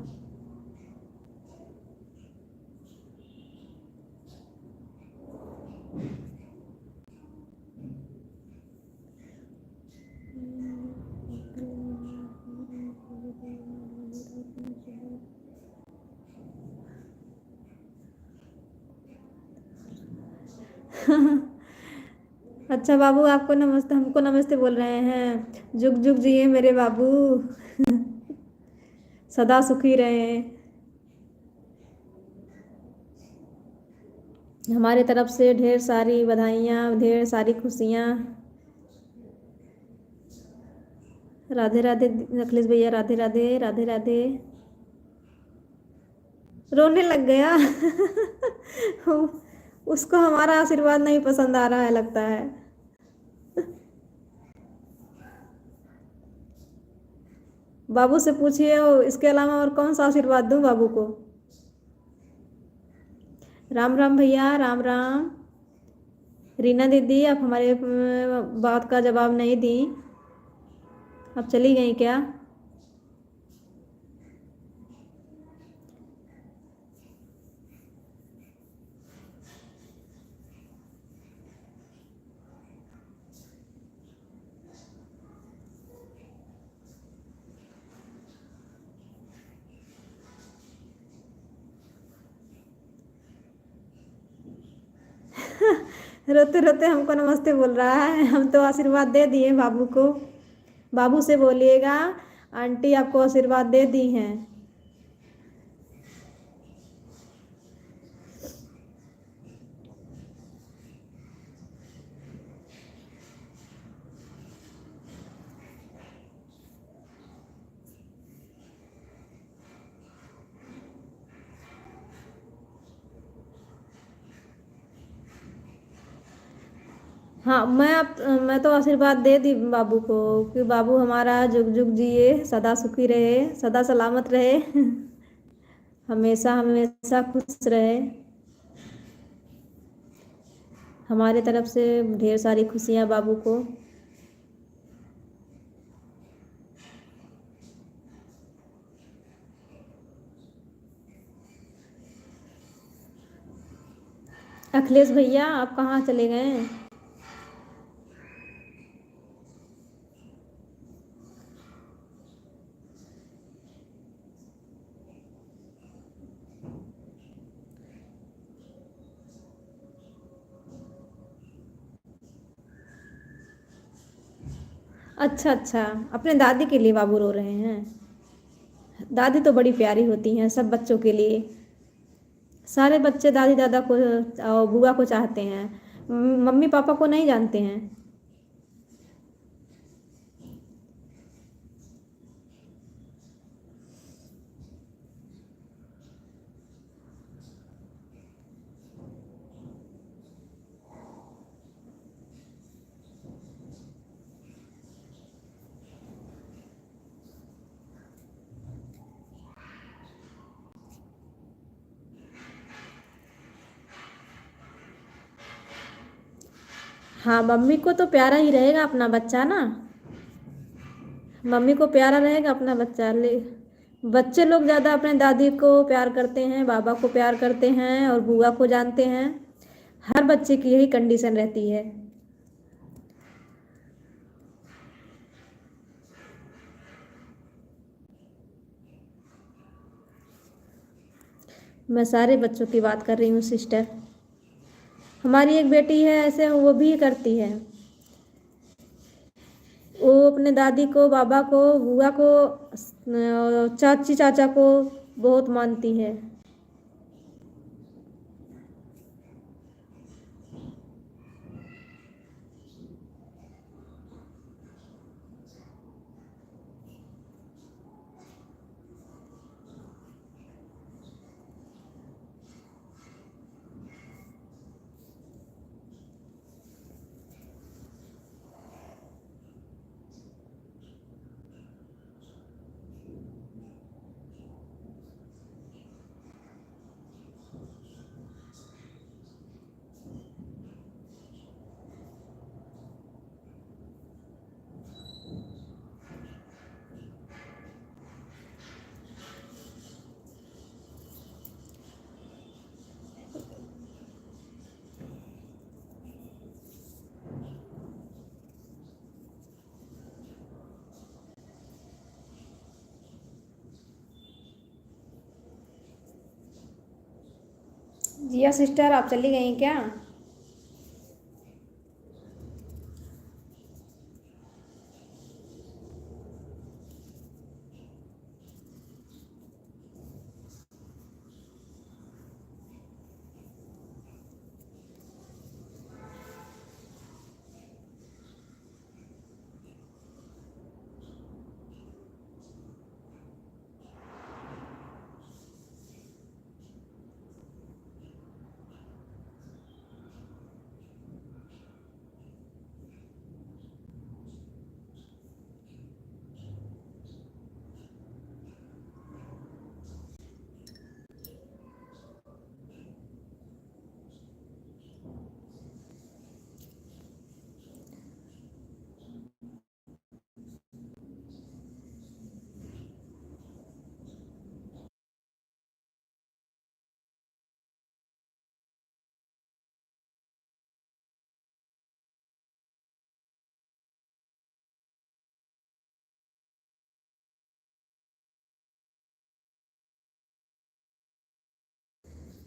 A: अच्छा बाबू, आपको नमस्ते, हमको नमस्ते बोल रहे हैं। जुग जुग जिए मेरे बाबू। सदा सुखी रहे। हमारे तरफ से ढेर सारी बधाइयाँ, ढेर सारी खुशियाँ। राधे राधे अखिलेश भैया, राधे राधे, राधे राधे। रोने लग गया। उसको हमारा आशीर्वाद नहीं पसंद आ रहा है लगता है। बाबू से पूछिए इसके अलावा और कौन सा आशीर्वाद दूं बाबू को। राम राम भैया, राम राम। रीना दीदी, आप हमारे बात का जवाब नहीं दी, आप चली गई क्या? रोते रोते हमको नमस्ते बोल रहा है। हम तो आशीर्वाद दे दिए बाबू को। बाबू से बोलिएगा आंटी आपको आशीर्वाद दे दी हैं। हाँ, मैं तो आशीर्वाद दे दी बाबू को कि बाबू हमारा जुग जुग जिए, सदा सुखी रहे, सदा सलामत रहे। हमेशा हमेशा खुश रहे। हमारे तरफ से ढेर सारी खुशियाँ बाबू को। अखिलेश भैया आप कहाँ चले गए हैं? अच्छा अच्छा, अपने दादी के लिए बाबू रो रहे हैं। दादी तो बड़ी प्यारी होती हैं सब बच्चों के लिए। सारे बच्चे दादी दादा को और बुआ को चाहते हैं। मम्मी पापा को नहीं जानते हैं। हाँ, मम्मी को तो प्यारा ही रहेगा अपना बच्चा ना। मम्मी को प्यारा रहेगा अपना बच्चा। ले बच्चे लोग ज़्यादा अपने दादी को प्यार करते हैं, बाबा को प्यार करते हैं और बुआ को जानते हैं। हर बच्चे की यही कंडीशन रहती है। मैं सारे बच्चों की बात कर रही हूँ सिस्टर। हमारी एक बेटी है ऐसे, वो भी करती है। वो अपने दादी को, बाबा को, बुआ को, चाची चाचा को बहुत मानती है। जिया सिस्टर आप चली गई क्या?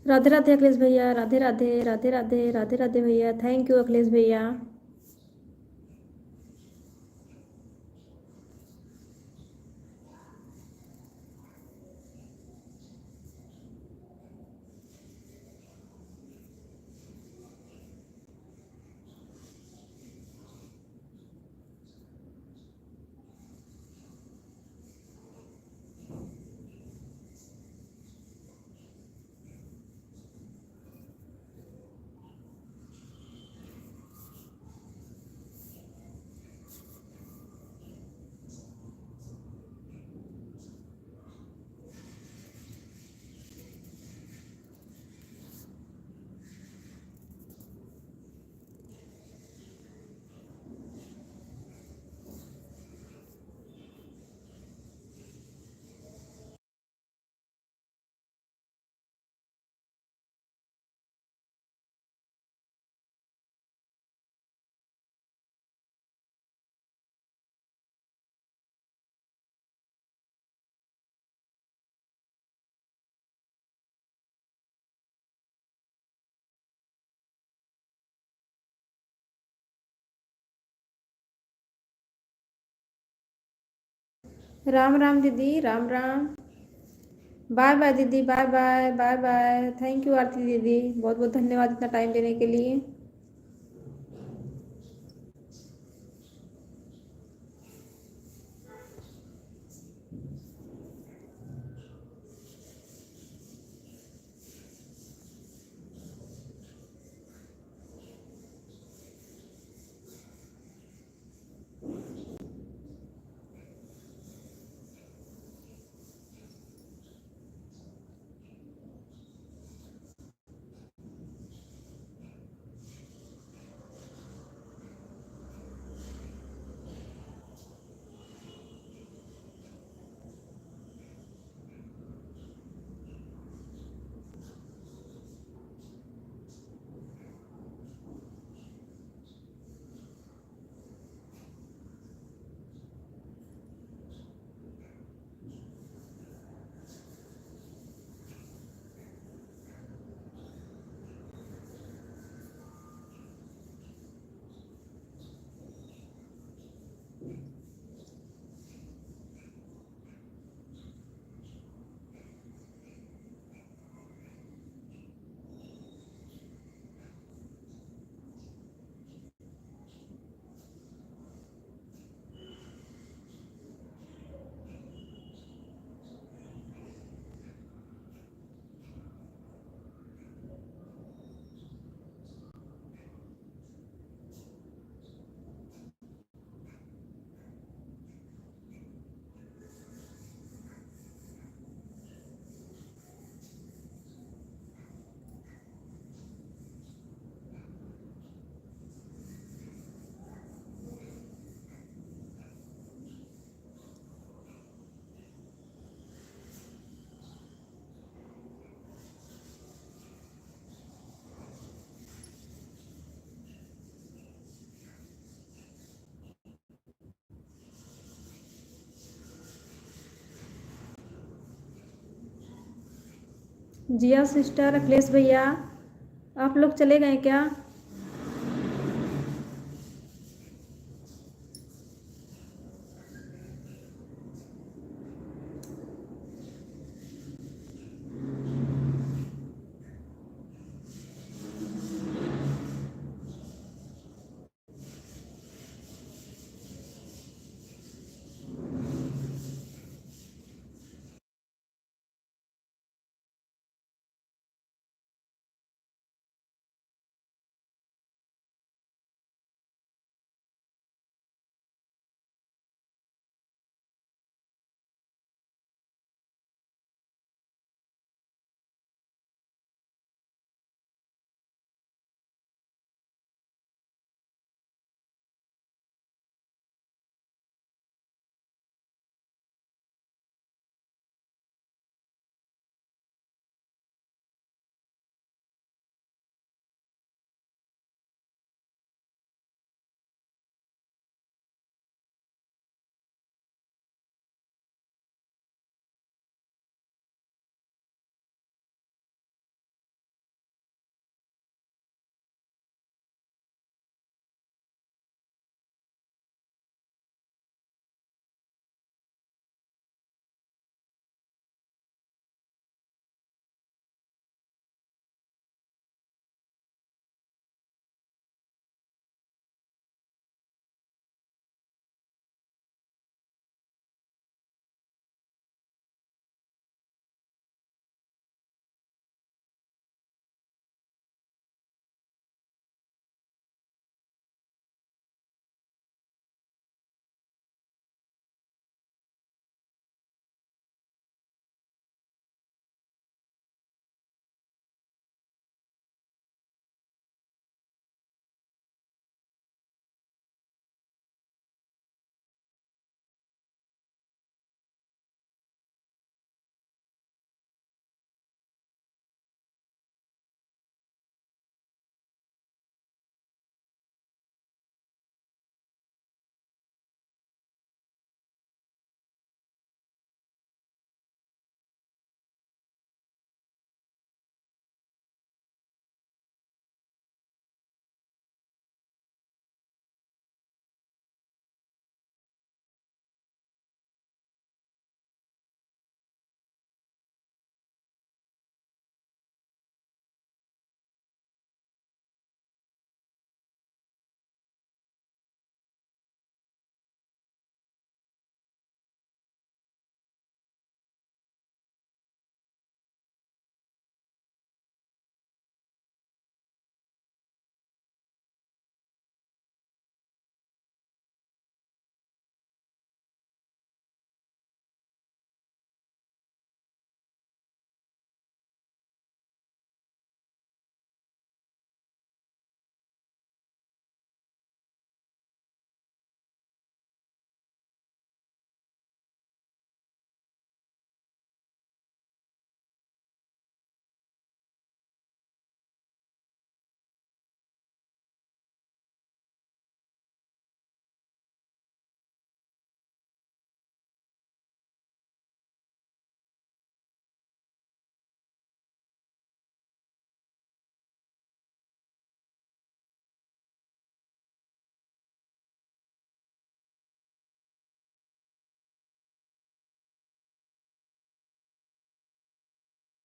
A: राधे राधे अखिलेश भैया, राधे राधे राधे राधे राधे राधे भैया, थैंक यू अखिलेश भैया। राम राम दीदी, राम राम। बाय बाय दीदी, bye bye bye bye. Thank you Aarti दीदी, बहुत बहुत धन्यवाद इतना टाइम देने के लिए। जिया सिस्टर, अखिलेश भैया, आप लोग चले गए क्या?